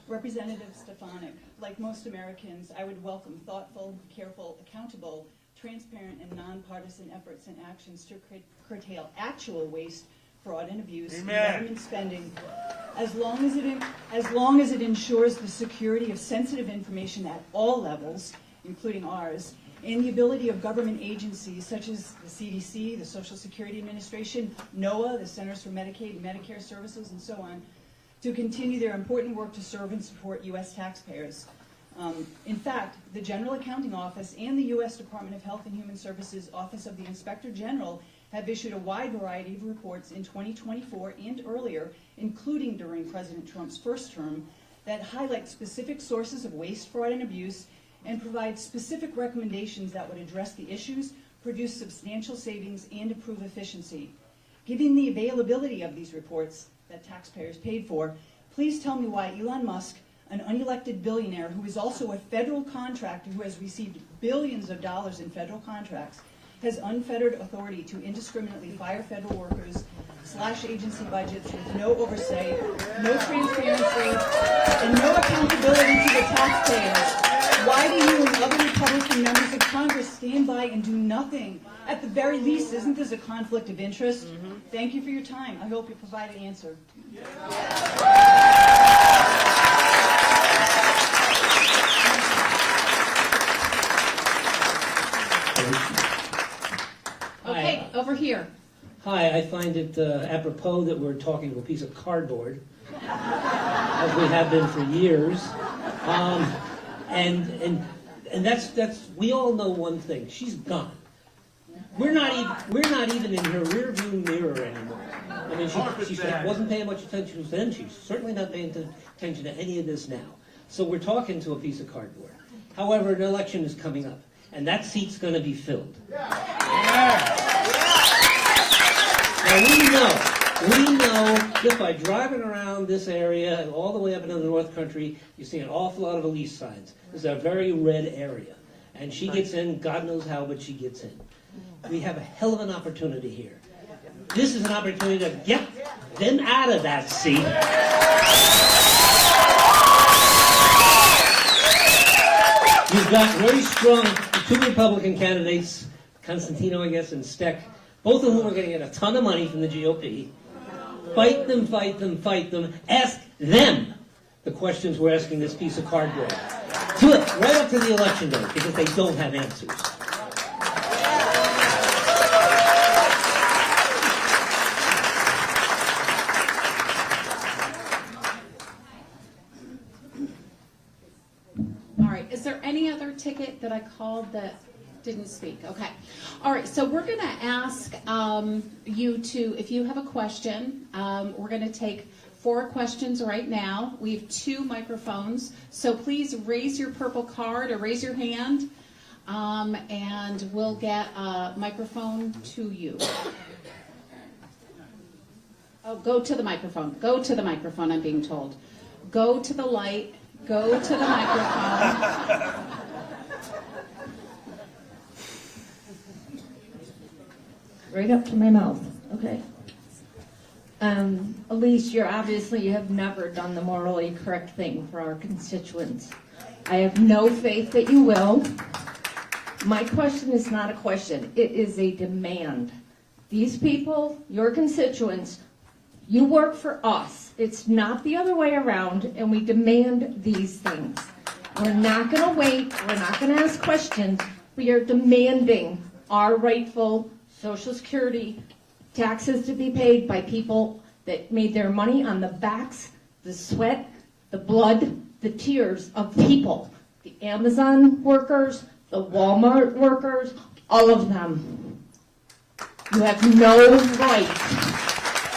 Representative Stefanik, like most Americans, I would welcome thoughtful, careful, accountable, transparent, and nonpartisan efforts and actions to curtail actual waste, fraud, and abuse in government spending, as long as it ensures the security of sensitive information at all levels, including ours, and the ability of government agencies such as the CDC, the Social Security Administration, NOAA, the Centers for Medicaid and Medicare Services, and so on, to continue their important work to serve and support U.S. taxpayers. In fact, the General Accounting Office and the U.S. Department of Health and Human Services Office of the Inspector General have issued a wide variety of reports in 2024 and earlier, including during President Trump's first term, that highlight specific sources of waste, fraud, and abuse, and provide specific recommendations that would address the issues, produce substantial savings, and improve efficiency. Given the availability of these reports that taxpayers paid for, please tell me why Elon Musk, an unelected billionaire who is also a federal contractor who has received billions of dollars in federal contracts, has unfettered authority to indiscriminately fire federal workers, slash agency budgets with no oversight, no transparency, and no accountability to the taxpayers. Why do you and other Republican members of Congress stand by and do nothing? At the very least, isn't this a conflict of interest? Thank you for your time. I hope you provide an answer. Okay, over here. Hi, I find it apropos that we're talking to a piece of cardboard, as we have been for years. And that's we all know one thing: she's gone. We're not even in her rearview mirror anymore. I mean, she wasn't paying much attention then. She's certainly not paying attention to any of this now. So we're talking to a piece of cardboard. However, an election is coming up, and that seat's going to be filled. Now we know just by driving around this area and all the way up into the North Country, you see an awful lot of Elise signs. This is a very red area. And she gets in, God knows how, but she gets in. We have a hell of an opportunity here. This is an opportunity to get them out of that seat. You've got very strong two Republican candidates, Constantino, I guess, and Steck, both of whom are going to get a ton of money from the GOP. Fight them, fight them, fight them. Ask them the questions we're asking this piece of cardboard. Do it right up to the election day, because they don't have answers. All right, is there any other ticket that I called that didn't speak? Okay. All right, so we're going to ask you to, if you have a question, we're going to take 4 questions right now. We have 2 microphones, so please raise your purple card or raise your hand, and we'll get a microphone to you. Oh, go to the microphone. Go to the microphone, I'm being told. Go to the light. Go to the microphone. Right up to my mouth, okay. Elise, you have never done the morally correct thing for our constituents. I have no faith that you will. My question is not a question, it is a demand. These people, your constituents, you work for us. It's not the other way around, and we demand these things. We're not going to wait, we're not going to ask questions. We are demanding our rightful Social Security taxes to be paid by people that made their money on the backs, the sweat, the blood, the tears of people. The Amazon workers, the Walmart workers, all of them. You have no right,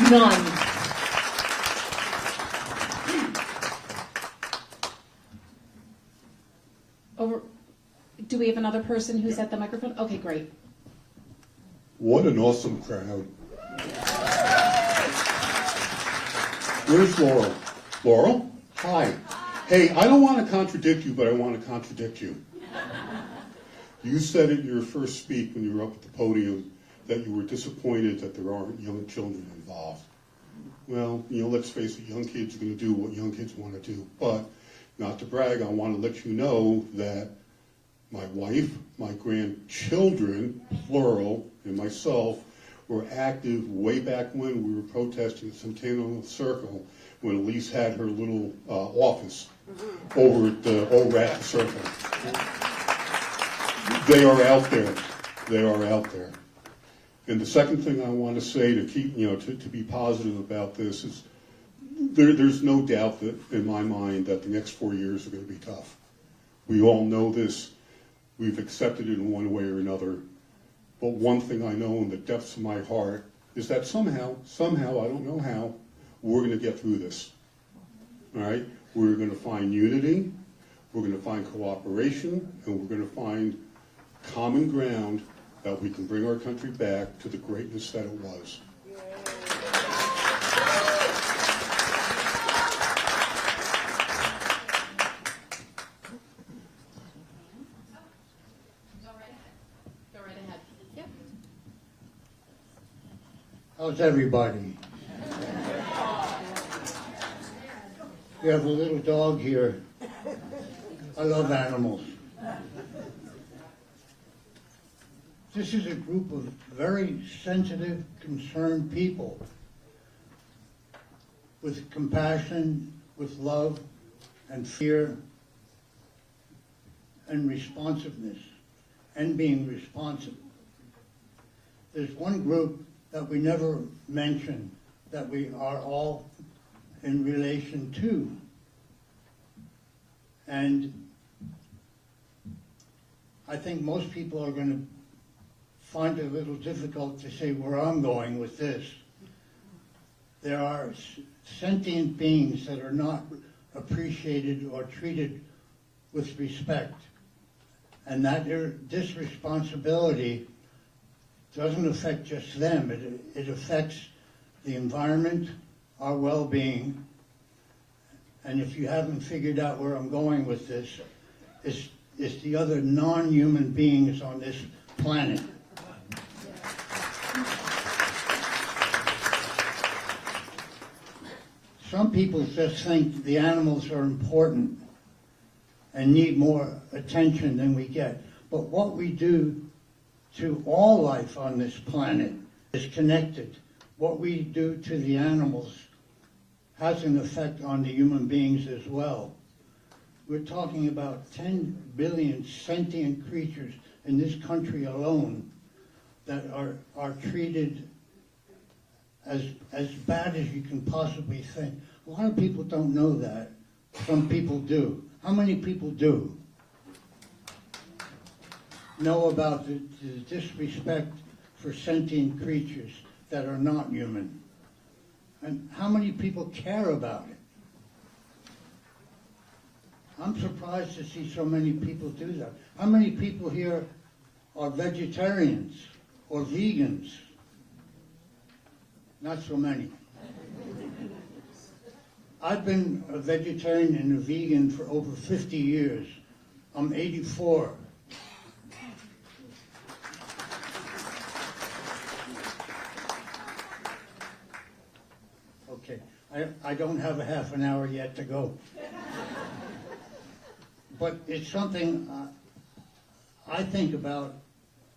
none. Over. Do we have another person who's at the microphone? Okay, great. What an awesome crowd. Where's Laurel? Laurel? Hi. Hey, I don't want to contradict you, but I want to contradict you. You said in your first speak when you were up at the podium that you were disappointed that there aren't young children involved. Well, let's face it, young kids are going to do what young kids want to do. But not to brag, I want to let you know that my wife, my grandchildren, plural, and myself were active way back when we were protesting at Centennial Circle when Elise had her little office over at the old Rat Circle. They are out there. They are out there. And the second thing I want to say to keep, to be positive about this is there's no doubt that in my mind that the next 4 years are going to be tough. We all know this. We've accepted it in one way or another. But one thing I know in the depths of my heart is that somehow, I don't know how, we're going to get through this. All right? We're going to find unity, we're going to find cooperation, and we're going to find common ground that we can bring our country back to the greatness that it was. Go right ahead. Yep. How's everybody? We have a little dog here. I love animals. This is a group of very sensitive, concerned people with compassion, with love and fear and responsiveness and being responsive. There's one group that we never mention that we are all in relation to. And I think most people are going to find it a little difficult to say where I'm going with this. There are sentient beings that are not appreciated or treated with respect. And that this responsibility doesn't affect just them. It affects the environment, our well-being. And if you haven't figured out where I'm going with this, it's the other non-human beings on this planet. Some people just think the animals are important and need more attention than we get. But what we do to all life on this planet is connected. What we do to the animals has an effect on the human beings as well. We're talking about 10 billion sentient creatures in this country alone that are treated as bad as you can possibly think. A lot of people don't know that. Some people do. How many people do know about the disrespect for sentient creatures that are not human? And how many people care about it? I'm surprised to see so many people do that. How many people here are vegetarians or vegans? Not so many. I've been a vegetarian and a vegan for over 50 years. I'm 84. Okay, I don't have a half an hour yet to go. But it's something I think about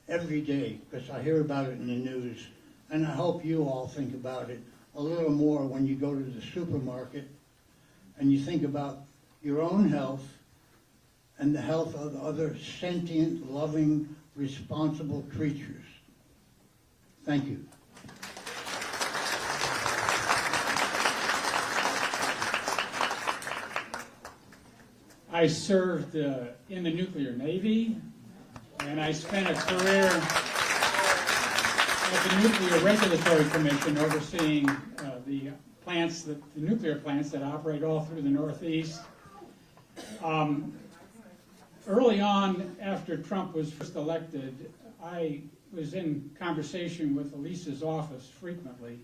every day because I hear about it in the news. And I hope you all think about it a little more when you go to the supermarket and you think about your own health and the health of other sentient, loving, responsible creatures. Thank you. I served in the nuclear Navy, and I spent a career at the Nuclear Regulatory Commission overseeing the nuclear plants that operate all through the Northeast. Early on, after Trump was first elected, I was in conversation with Elise's office frequently,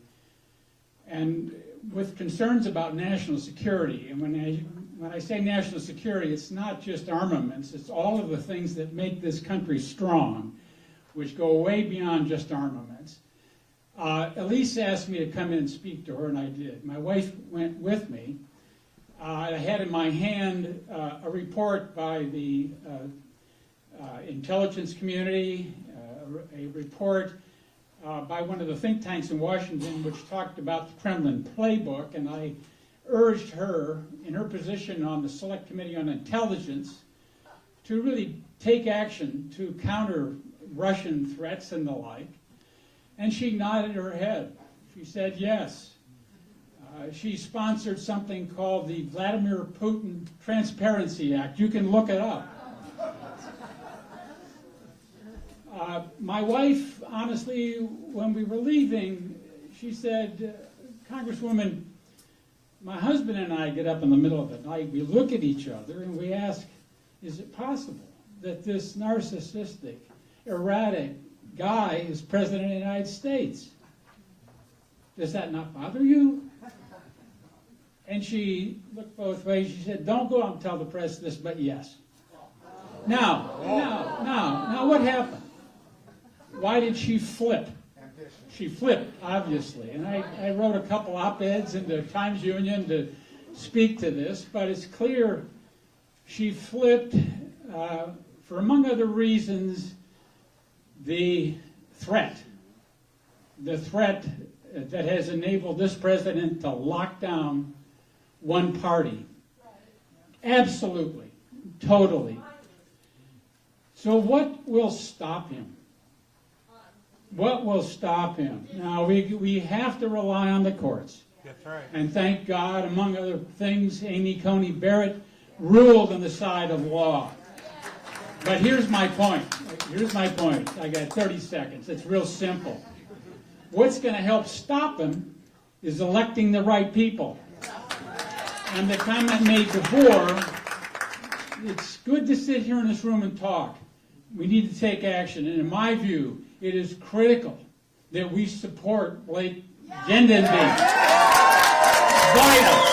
And with concerns about national security, and when I say national security, it's not just armaments, it's all of the things that make this country strong, which go way beyond just armaments. Elise asked me to come in and speak to her, and I did. My wife went with me. I had in my hand a report by the intelligence community, a report by one of the think tanks in Washington which talked about the Kremlin playbook, and I urged her, in her position on the Select Committee on Intelligence, to really take action to counter Russian threats and the like. And she nodded her head. She said yes. She sponsored something called the Vladimir Putin Transparency Act. You can look it up. My wife, honestly, when we were leaving, she said, Congresswoman, my husband and I get up in the middle of the night, we look at each other and we ask, is it possible that this narcissistic, erratic guy is president of the United States? Does that not bother you? And she looked both ways. She said, don't go out and tell the press this, but yes. Now, what happened? Why did she flip? She flipped, obviously. And I wrote a couple op-eds in the Times-Union to speak to this, but it's clear she flipped for, among other reasons, the threat that has enabled this president to lock down one party. Absolutely, totally. So what will stop him? What will stop him? Now, we have to rely on the courts. That's right. And thank God, among other things, Amy Coney Barrett ruled on the side of law. But here's my point. I got 30 seconds. It's real simple. What's going to help stop him is electing the right people. And the comment made before, it's good to sit here in this room and talk. We need to take action. And in my view, it is critical that we support Blake Gendenby. Vital.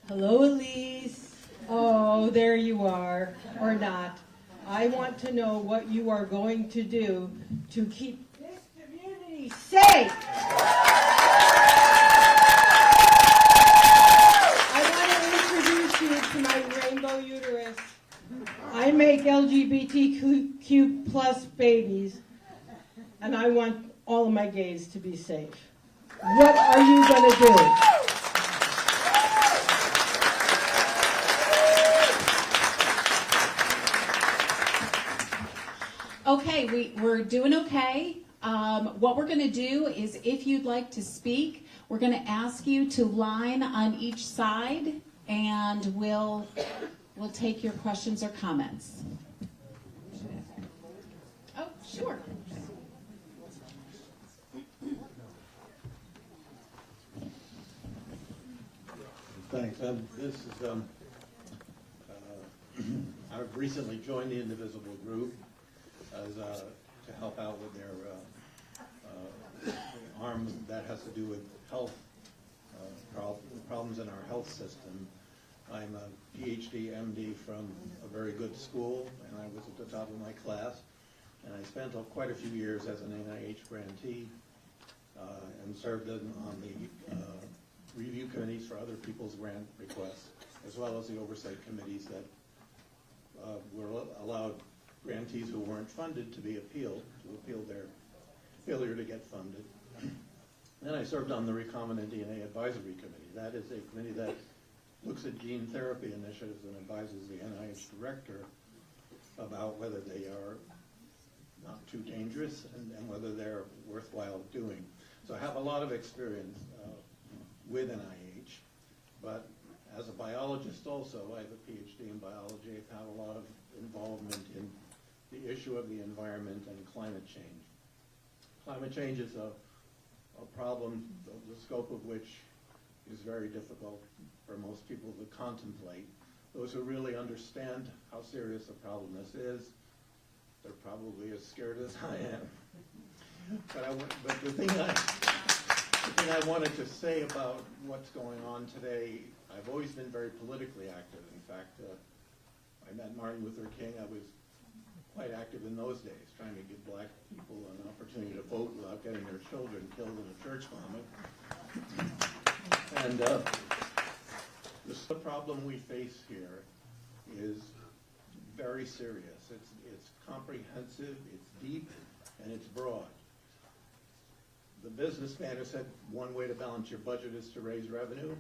Hello, Elise. Oh, there you are, or not. I want to know what you are going to do to keep this community safe. I want to introduce you to my rainbow uterus. I make LGBTQ plus babies, and I want all of my gays to be safe. What are you going to do? Okay, we're doing okay. What we're going to do is, if you'd like to speak, we're going to ask you to line on each side, and we'll take your questions or comments. Oh, sure. Thanks. This is I've recently joined the Indivisible group as to help out with their arm that has to do with health problems in our health system. I'm a PhD, MD from a very good school, and I was at the top of my class. And I spent quite a few years as an NIH grantee and served on the review committees for other people's grant requests, as well as the oversight committees that were allowed grantees who weren't funded to be appealed, to appeal their failure to get funded. Then I served on the Recombinant DNA Advisory Committee. That is a committee that looks at gene therapy initiatives and advises the NIH director about whether they are not too dangerous and whether they're worthwhile doing. So I have a lot of experience with NIH, but as a biologist also, I have a PhD in biology. I've had a lot of involvement in the issue of the environment and climate change. Climate change is a problem, the scope of which is very difficult for most people to contemplate. Those who really understand how serious a problem this is, they're probably as scared as I am. But the thing I wanted to say about what's going on today, I've always been very politically active. In fact, I met Martin Luther King. I was quite active in those days, trying to give black people an opportunity to vote without getting their children killed in a church bombing. And the problem we face here is very serious. It's comprehensive, it's deep, and it's broad. The businessman who said one way to balance your budget is to raise revenue.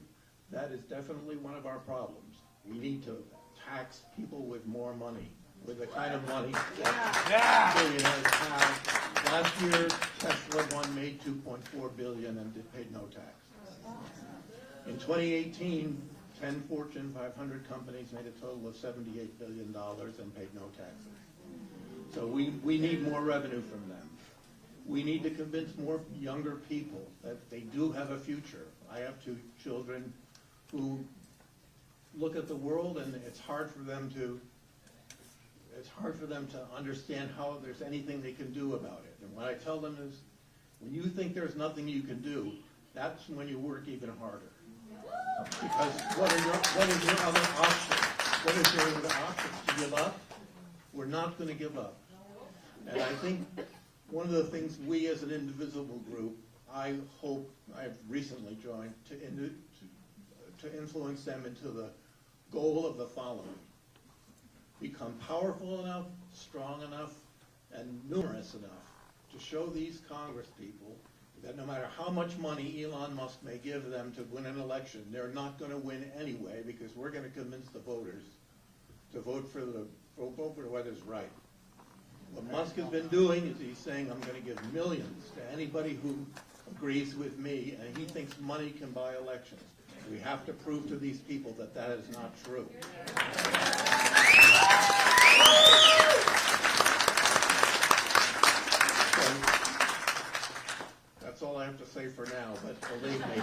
That is definitely one of our problems. We need to tax people with more money, with the kind of money that billionaires have. Last year, Tesla one made $2.4 billion and paid no tax. In 2018, 10 Fortune 500 companies made a total of $78 billion and paid no taxes. So we need more revenue from them. We need to convince more younger people that they do have a future. I have two children who look at the world, and it's hard for them to understand how there's anything they can do about it. And what I tell them is, when you think there's nothing you can do, that's when you work even harder. Because what are your other options? What is your other options? To give up? We're not going to give up. And I think one of the things we as an Indivisible group, I hope I've recently joined to influence them into the goal of the following. Become powerful enough, strong enough, and numerous enough to show these Congress people that no matter how much money Elon Musk may give them to win an election, they're not going to win anyway, because we're going to convince the voters to vote for what is right. What Musk has been doing is he's saying, I'm going to give millions to anybody who agrees with me, and he thinks money can buy elections. We have to prove to these people that that is not true. That's all I have to say for now, but believe me.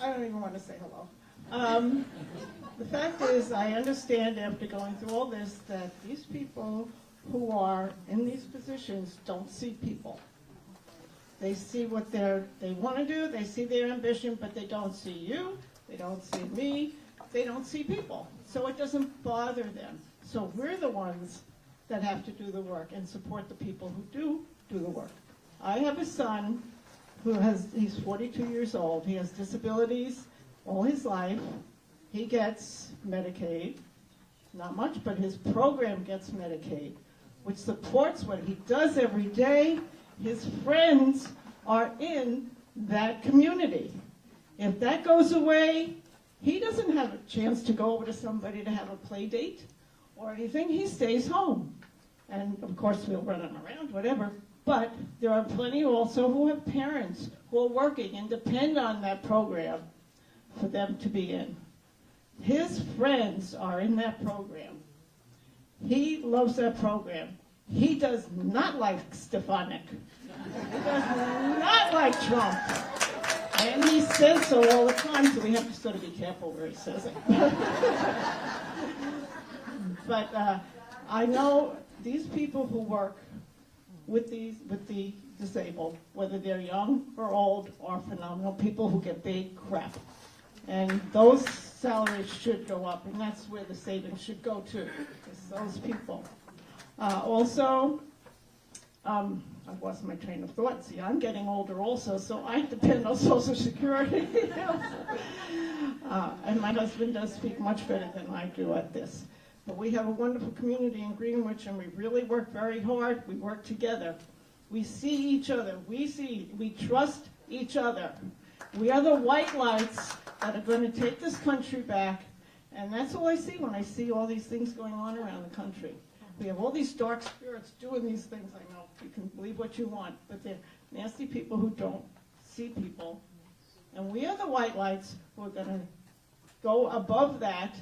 I don't even want to say hello. The fact is, I understand after going through all this that these people who are in these positions don't see people. They see what they want to do, they see their ambition, but they don't see you, they don't see me, they don't see people. So it doesn't bother them. So we're the ones that have to do the work and support the people who do the work. I have a son he's 42 years old. He has disabilities all his life. He gets Medicaid, not much, but his program gets Medicaid, which supports what he does every day. His friends are in that community. If that goes away, he doesn't have a chance to go over to somebody to have a play date or anything. He stays home. And of course, we'll run him around, whatever. But there are plenty also who have parents who are working and depend on that program for them to be in. His friends are in that program. He loves that program. He does not like Stefanik. He does not like Trump. And he says so all the time, so we have to sort of be careful where he says it. But I know these people who work with the disabled, whether they're young or old, are phenomenal people who get paid crap. And those salaries should go up, and that's where the savings should go to, is those people. Also, I've lost my train of thought. See, I'm getting older also, so I depend on Social Security. And my husband does speak much better than I do at this. But we have a wonderful community in Greenwich, and we really work very hard. We work together. We see each other. We trust each other. We are the white lights that are going to take this country back. And that's all I see when I see all these things going on around the country. We have all these dark spirits doing these things. I know you can believe what you want, but they're nasty people who don't see people. And we are the white lights who are going to go above that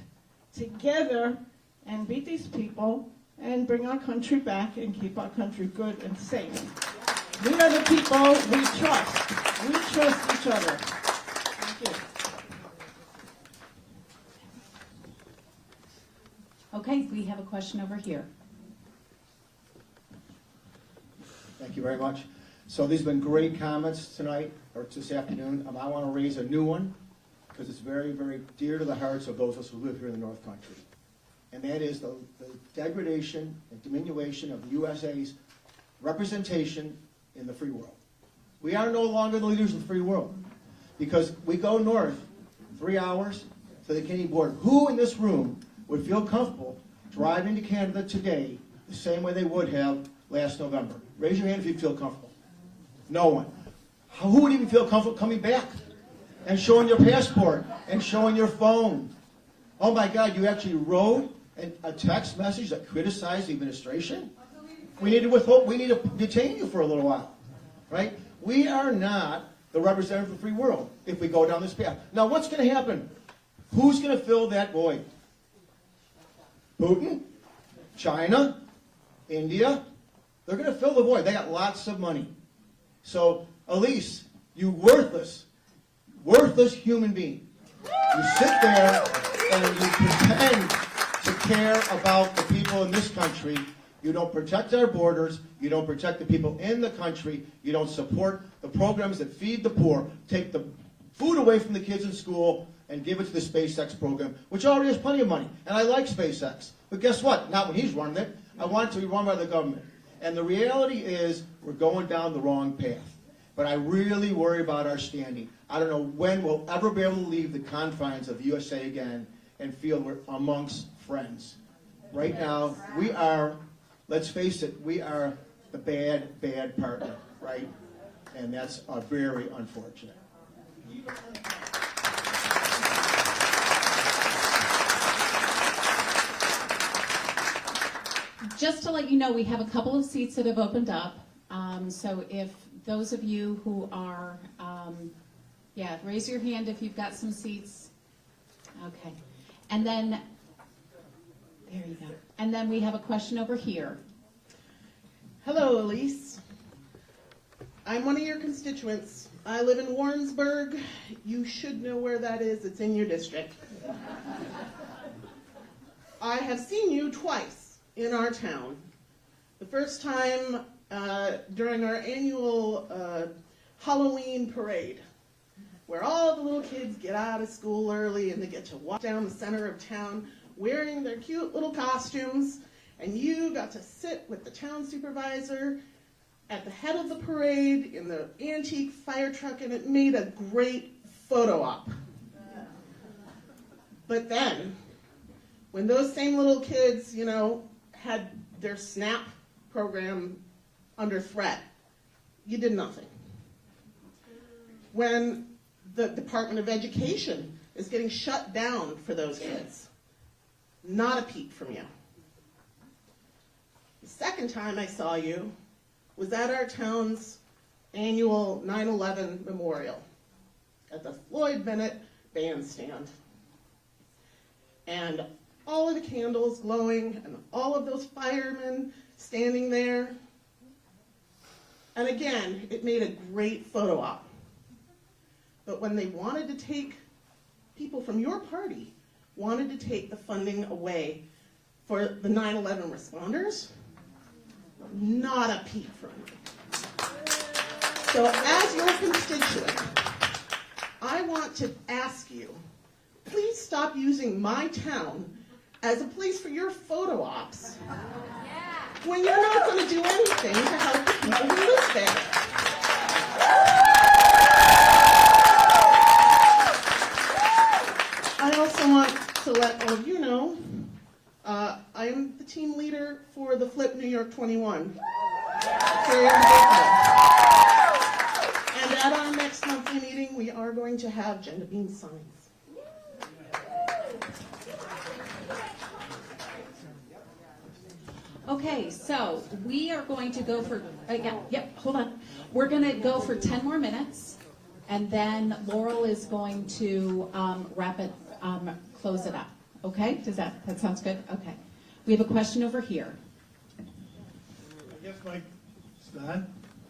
together and beat these people and bring our country back and keep our country good and safe. We are the people we trust. We trust each other. Thank you. Okay, we have a question over here. Thank you very much. So these have been great comments tonight, or this afternoon. I want to raise a new one, because it's very, very dear to the hearts of those of us who live here in the North Country. And that is the degradation and diminution of the USA's representation in the free world. We are no longer the leaders of the free world, because we go north 3 hours to the Canadian border. Who in this room would feel comfortable driving to Canada today the same way they would have last November? Raise your hand if you feel comfortable. No one. Who would even feel comfortable coming back and showing your passport and showing your phone? Oh my God, you actually wrote a text message that criticized the administration? We need to withhold, we need to detain you for a little while, right? We are not the representative of the free world if we go down this path. Now what's going to happen? Who's going to fill that void? Putin? China? India? They're going to fill the void. They got lots of money. So, Elise, you worthless human being. You sit there and you pretend to care about the people in this country. You don't protect our borders. You don't protect the people in the country. You don't support the programs that feed the poor. Take the food away from the kids in school and give it to the SpaceX program, which already has plenty of money. And I like SpaceX. But guess what? Not when he's running it. I want it to be run by the government. And the reality is we're going down the wrong path. But I really worry about our standing. I don't know when we'll ever be able to leave the confines of the USA again and feel we're amongst friends. Right now, we are, let's face it, we are the bad partner, right? And that's very unfortunate. Just to let you know, we have a couple of seats that have opened up. So if those of you who are, raise your hand if you've got some seats. Okay. And then, there you go. And then we have a question over here. Hello, Elise. I'm one of your constituents. I live in Warrensburg. You should know where that is. It's in your district. I have seen you twice in our town. The first time during our annual Halloween parade, where all the little kids get out of school early and they get to walk down the center of town wearing their cute little costumes, and you got to sit with the town supervisor at the head of the parade in the antique fire truck, and it made a great photo op. But then, when those same little kids, had their SNAP program under threat, you did nothing. When the Department of Education is getting shut down for those kids, not a peep from you. The second time I saw you was at our town's annual 9/11 memorial at the Floyd Bennett bandstand. And all of the candles glowing and all of those firemen standing there. And again, it made a great photo op. But when they wanted to take, people from your party wanted to take the funding away for the 9/11 responders, not a peep from you. So as your constituent, I want to ask you, please stop using my town as a place for your photo ops when you're not going to do anything to help the people who live there. I also want to let all of you know, I am the team leader for the Flip New York 21. Here in Buffalo. And at our next monthly meeting, we are going to have gender beam signs. Okay, so we are going to go for, hold on. We're going to go for 10 more minutes, and then Laurel is going to close it up. Okay, that sounds good? Okay. We have a question over here.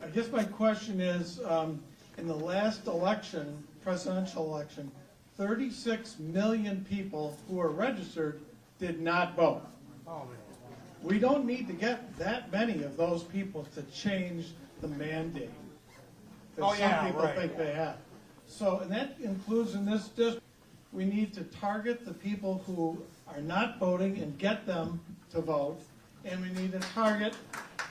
I guess my question is, in the last election, presidential election, 36 million people who are registered did not vote. We don't need to get that many of those people to change the mandate that some people think they have. So, and that includes in this district, we need to target the people who are not voting and get them to vote. And we need to target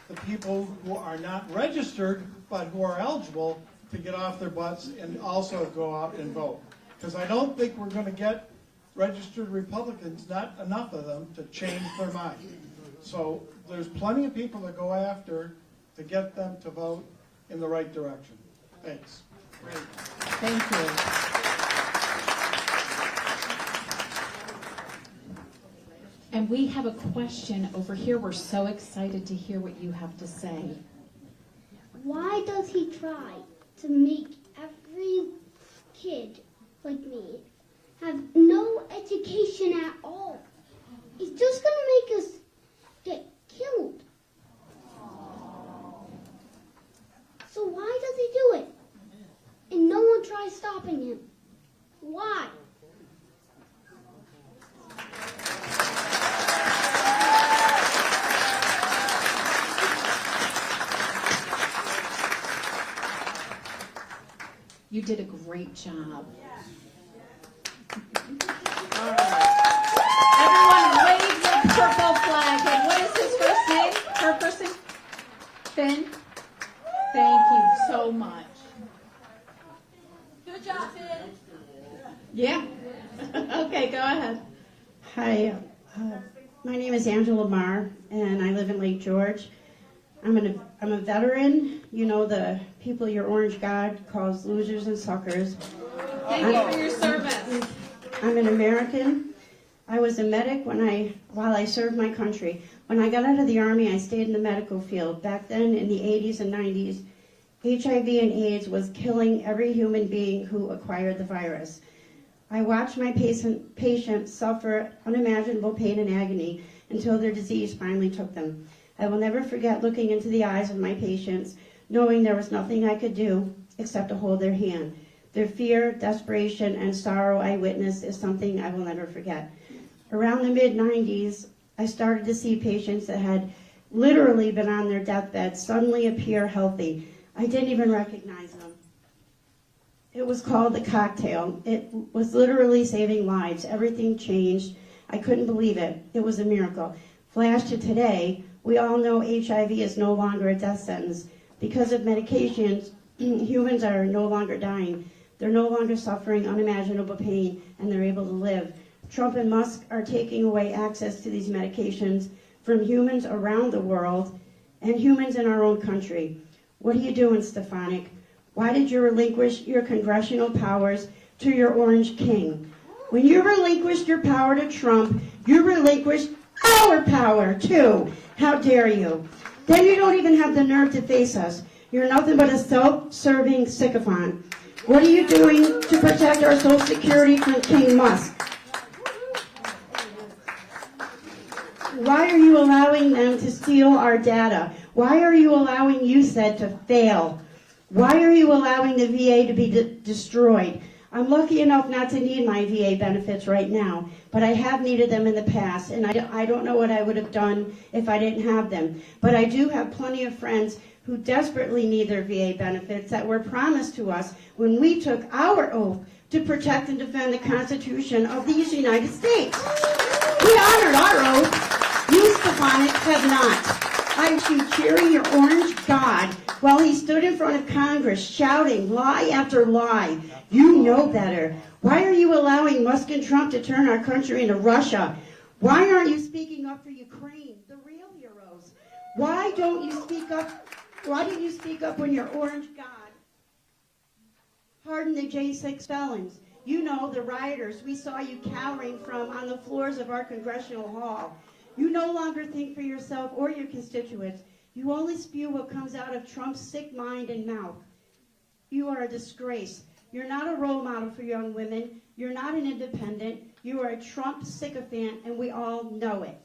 the people who are not registered but who are eligible to get off their butts and also go out and vote. Because I don't think we're going to get registered Republicans, not enough of them, to change their mind. So there's plenty of people to go after to get them to vote in the right direction. Thanks. Great. Thank you. And we have a question over here. We're so excited to hear what you have to say. Why does he try to make every kid like me have no education at all? He's just going to make us get killed. So why does he do it? And no one tries stopping him. Why? You did a great job. Everyone wave the purple flag. And what is his first name? Her first name? Finn? Thank you so much. Good job, Finn. Yeah. Okay, go ahead. Hi, my name is Angela Marr, and I live in Lake George. I'm a veteran. You know, the people your orange God calls losers and suckers. Thank you for your service. I'm an American. I was a medic while I served my country. When I got out of the Army, I stayed in the medical field. Back then, in the 80s and 90s, HIV and AIDS was killing every human being who acquired the virus. I watched my patients suffer unimaginable pain and agony until their disease finally took them. I will never forget looking into the eyes of my patients, knowing there was nothing I could do except to hold their hand. Their fear, desperation, and sorrow I witnessed is something I will never forget. Around the mid-90s, I started to see patients that had literally been on their deathbed suddenly appear healthy. I didn't even recognize them. It was called the cocktail. It was literally saving lives. Everything changed. I couldn't believe it. It was a miracle. Flash to today, we all know HIV is no longer a death sentence. Because of medications, humans are no longer dying. They're no longer suffering unimaginable pain, and they're able to live. Trump and Musk are taking away access to these medications from humans around the world and humans in our own country. What are you doing, Stefanik? Why did you relinquish your congressional powers to your orange king? When you relinquished your power to Trump, you relinquished our power too. How dare you? Then you don't even have the nerve to face us. You're nothing but a self-serving sycophant. What are you doing to protect our Social Security from King Musk? Why are you allowing them to steal our data? Why are you allowing USAID to fail? Why are you allowing the VA to be destroyed? I'm lucky enough not to need my VA benefits right now, but I have needed them in the past, and I don't know what I would have done if I didn't have them. But I do have plenty of friends who desperately need their VA benefits that were promised to us when we took our oath to protect and defend the Constitution of these United States. We honored our oath. You, Stefanik, have not. I see you cheering your orange God while he stood in front of Congress shouting lie after lie. You know better. Why are you allowing Musk and Trump to turn our country into Russia? Why aren't you speaking up for Ukraine, the real heroes? Why don't you speak up? Why didn't you speak up when your orange God pardoned the J6 felons? You know, the rioters we saw you cowering from on the floors of our congressional hall. You no longer think for yourself or your constituents. You only spew what comes out of Trump's sick mind and mouth. You are a disgrace. You're not a role model for young women. You're not an independent. You are a Trump sycophant, and we all know it.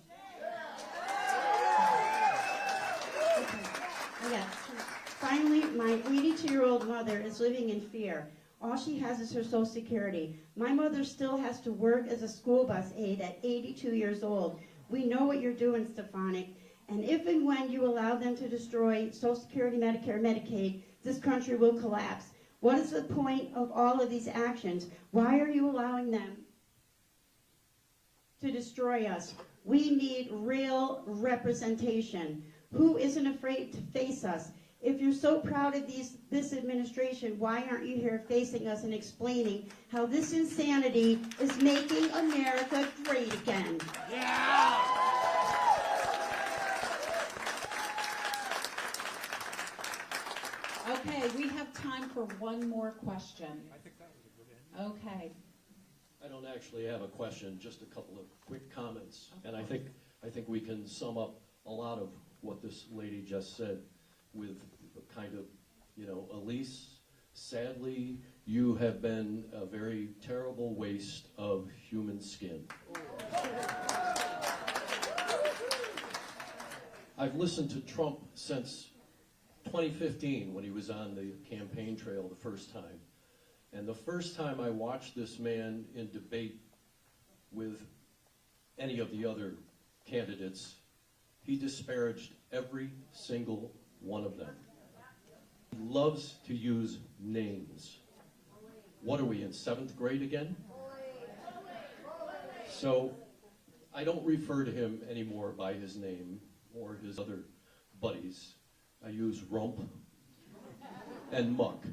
Finally, my 82-year-old mother is living in fear. All she has is her Social Security. My mother still has to work as a school bus aide at 82 years old. We know what you're doing, Stefanik. And if and when you allow them to destroy Social Security, Medicare, Medicaid, this country will collapse. What is the point of all of these actions? Why are you allowing them to destroy us? We need real representation. Who isn't afraid to face us? If you're so proud of this administration, why aren't you here facing us and explaining how this insanity is making America great again? Yeah! Okay, we have time for one more question. I think that was a good answer. Okay. I don't actually have a question, just a couple of quick comments. And I think we can sum up a lot of what this lady just said with kind of, Elise, sadly, you have been a very terrible waste of human skin. I've listened to Trump since 2015 when he was on the campaign trail the first time. And the first time I watched this man in debate with any of the other candidates, he disparaged every single one of them. He loves to use names. What are we, in 7th grade again? So I don't refer to him anymore by his name or his other buddies. I use rump and muck.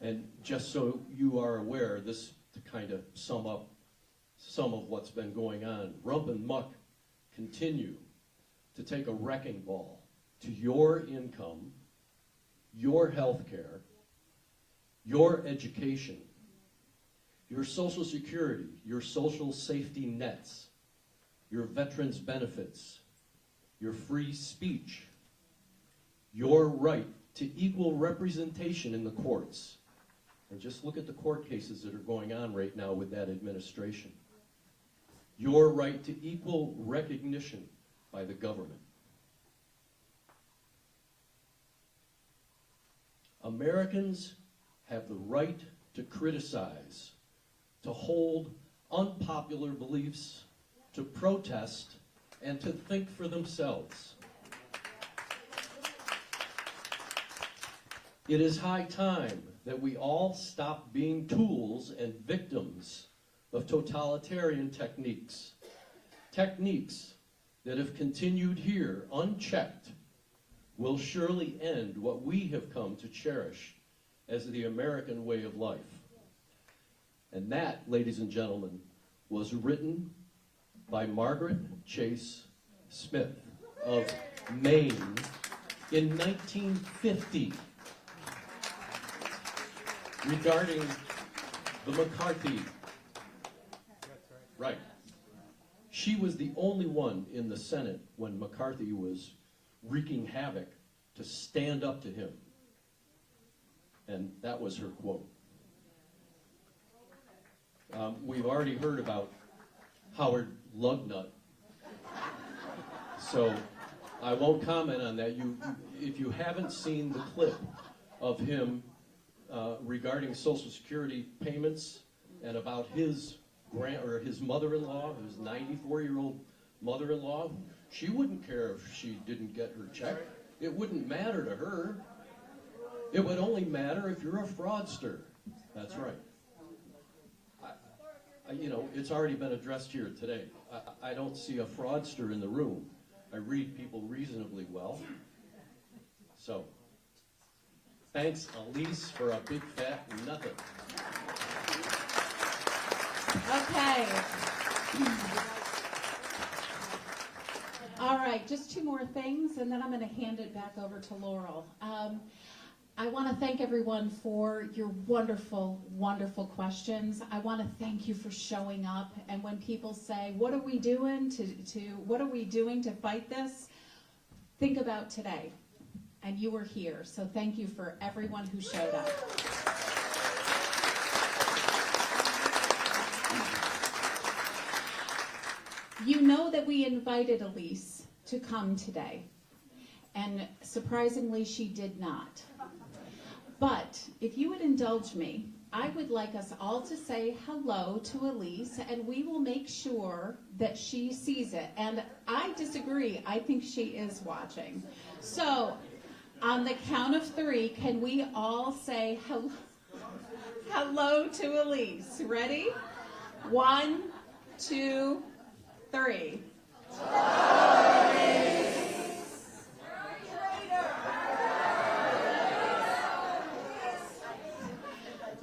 And just so you are aware, this to kind of sum up some of what's been going on, rump and muck continue to take a wrecking ball to your income, your health care, your education, your Social Security, your social safety nets, your veterans benefits, your free speech, your right to equal representation in the courts. And just look at the court cases that are going on right now with that administration. Your right to equal recognition by the government. Americans have the right to criticize, to hold unpopular beliefs, to protest, and to think for themselves. It is high time that we all stop being tools and victims of totalitarian techniques. Techniques that, if continued here unchecked, will surely end what we have come to cherish as the American way of life. And that, ladies and gentlemen, was written by Margaret Chase Smith of Maine in 1950 regarding the McCarthy. Right. She was the only one in the Senate when McCarthy was wreaking havoc to stand up to him. And that was her quote. We've already heard about Howard Lugnut, so I won't comment on that. If you haven't seen the clip of him regarding Social Security payments and about his mother-in-law, his 94-year-old mother-in-law, she wouldn't care if she didn't get her check. It wouldn't matter to her. It would only matter if you're a fraudster. That's right. It's already been addressed here today. I don't see a fraudster in the room. I read people reasonably well. So, thanks, Elise, for a big fat nothing. Okay. All right, just two more things, and then I'm going to hand it back over to Laurel. I want to thank everyone for your wonderful, wonderful questions. I want to thank you for showing up. And when people say, "What are we doing to fight this?" Think about today, and you were here. So thank you for everyone who showed up. You know that we invited Elise to come today. And surprisingly, she did not. But if you would indulge me, I would like us all to say hello to Elise, and we will make sure that she sees it. And I disagree. I think she is watching. So, on the count of 3, can we all say hello to Elise? Ready? 1, 2, 3.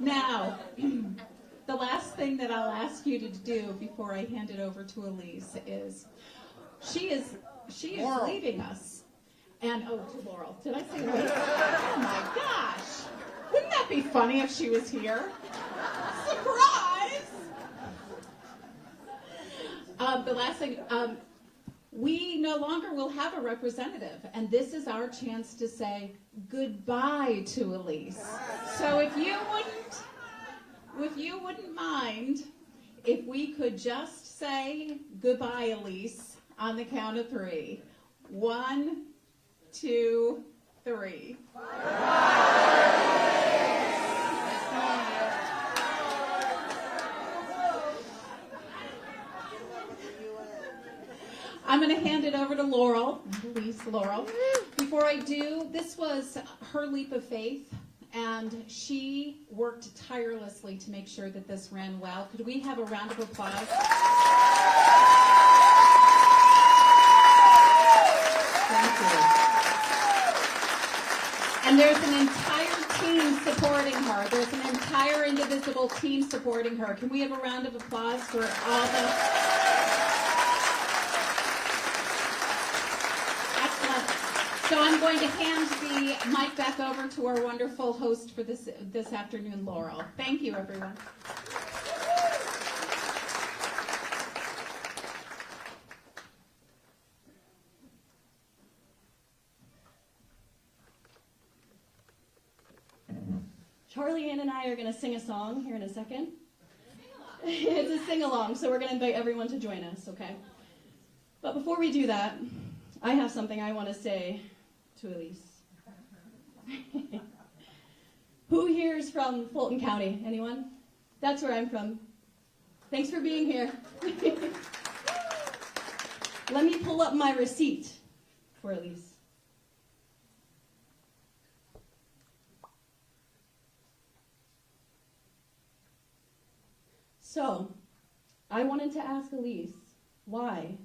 Now, the last thing that I'll ask you to do before I hand it over to Elise is, she is leaving us. And, to Laurel. Did I say Elise? Oh my gosh. Wouldn't that be funny if she was here? Surprise! The last thing, we no longer will have a representative, and this is our chance to say goodbye to Elise. So if you wouldn't mind, if we could just say goodbye, Elise, on the count of 3. 1, 2, 3. I'm going to hand it over to Laurel, Laurel. Before I do, this was her leap of faith, and she worked tirelessly to make sure that this ran well. Could we have a round of applause? Thank you. And there's an entire team supporting her. There's an entire Indivisible team supporting her. Can we have a round of applause for all the... So I'm going to hand the mic back over to our wonderful host for this afternoon, Laurel. Thank you, everyone. Charlie Ann and I are going to sing a song here in a second. It's a sing-along, so we're going to invite everyone to join us, okay? But before we do that, I have something I want to say to Elise. Who here is from Fulton County? Anyone? That's where I'm from. Thanks for being here. Let me pull up my receipt for Elise. So, I wanted to ask Elise why,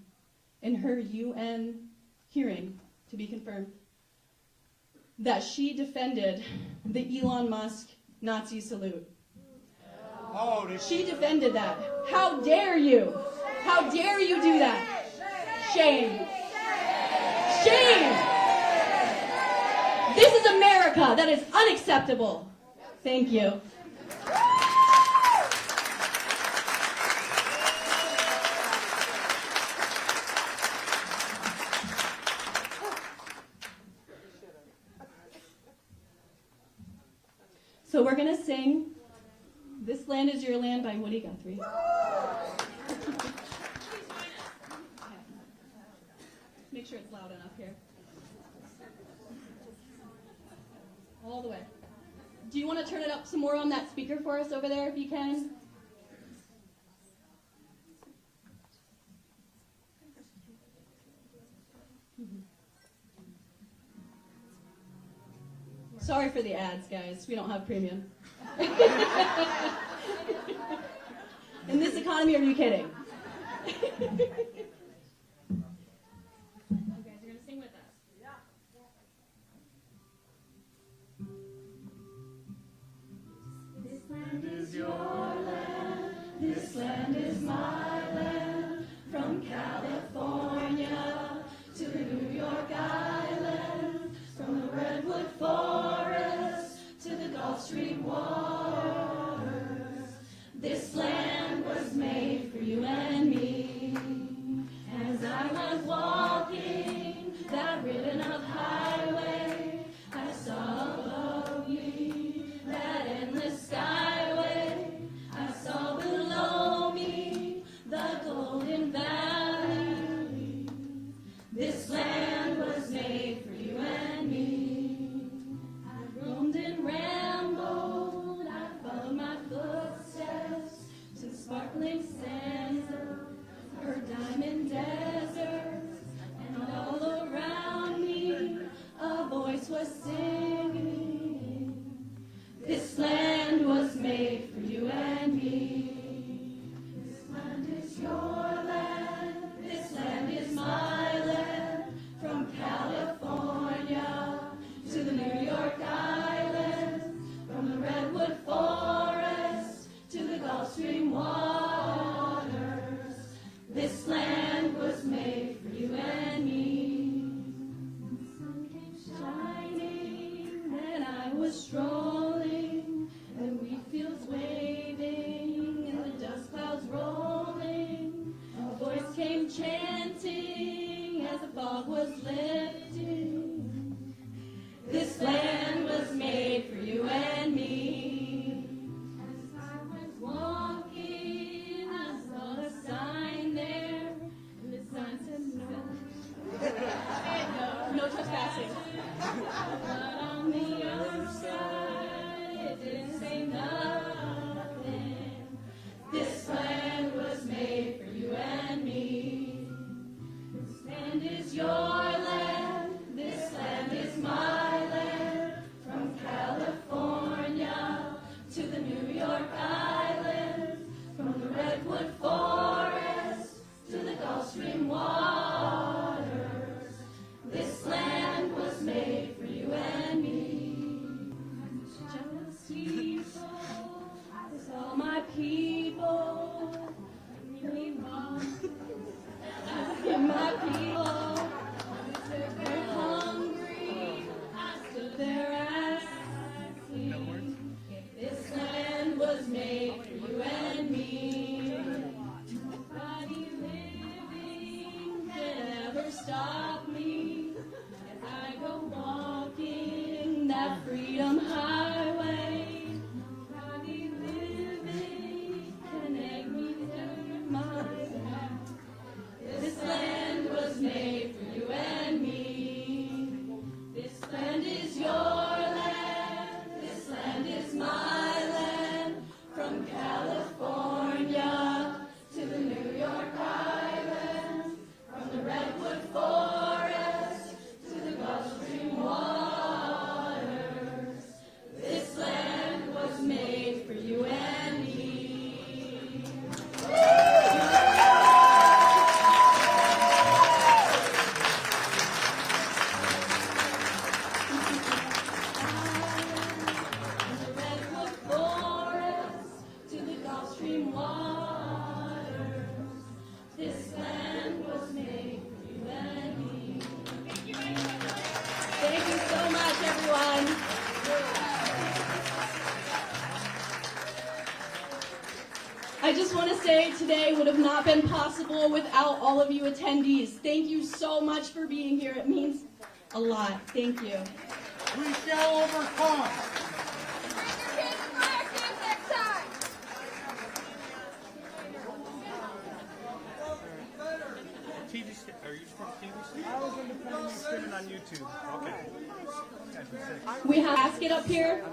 in her UN hearing, to be confirmed, that she defended the Elon Musk Nazi salute. Oh, she defended that. How dare you? How dare you do that? Shame. Shame! This is America. That is unacceptable. Thank you. So we're going to sing This Land Is Your Land by Woody Guthrie. Make sure it's loud enough here. All the way. Do you want to turn it up some more on that speaker for us over there if you can? Sorry for the ads, guys. We don't have premium. In this economy, are you kidding? You guys are going to sing with us. This land is your land. This land is my land. From California to the New York Island. From the Redwood Forest to the Gulf Stream waters, this land was made for you and me. was singing. This land was made for you and me. This land is your land. This land is my land. From California to the New York Islands, from the Redwood Forest to the Gulf Stream waters. This land was made for you and me. The sun came shining, and I was strolling, and wheat fields waving, and the dust clouds rolling. A voice came chanting as the fog was lifting. This land was made for you and me. As I went walking, I saw a sign there, and the sign said no trespassing. But on the other side, it didn't say nothing. This land was made for you and me. This land is your land. This land is my land. From California to the New York Islands, from the Redwood Forest to the Gulf Stream waters. This land was made for you and me. Jealous people, it's all my people. My people, they're hungry. I stood there asking. This land was made for you and me. Nobody living can ever stop me as I go walking that freedom highway. Nobody living can egg me to my back. This land was made for you and me. This land is your land. This land is my land. From California to the New York Islands, from the Redwood Forest to the Gulf Stream waters. This land was made for you and me. This land was made for you and me. Thank you so much, everyone. I just want to say today would have not been possible without all of you attendees. Thank you so much for being here. It means a lot. Thank you. We shall overcome. Are you from TV? I was independently streaming on YouTube. Okay. We have a basket up here.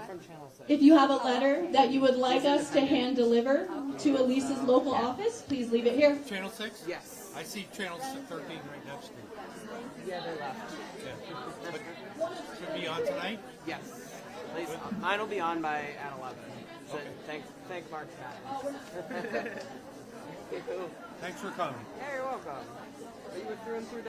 If you have a letter that you would like us to hand deliver to Elise's local office, please leave it here. Channel 6? Yes. I see Channel 13 right next to me. Yeah, they left. Yeah. But should be on tonight? Yes. At least mine will be on by at 11. So thanks Mark for that. Thanks for coming. Yeah, you're welcome. But you were through and through.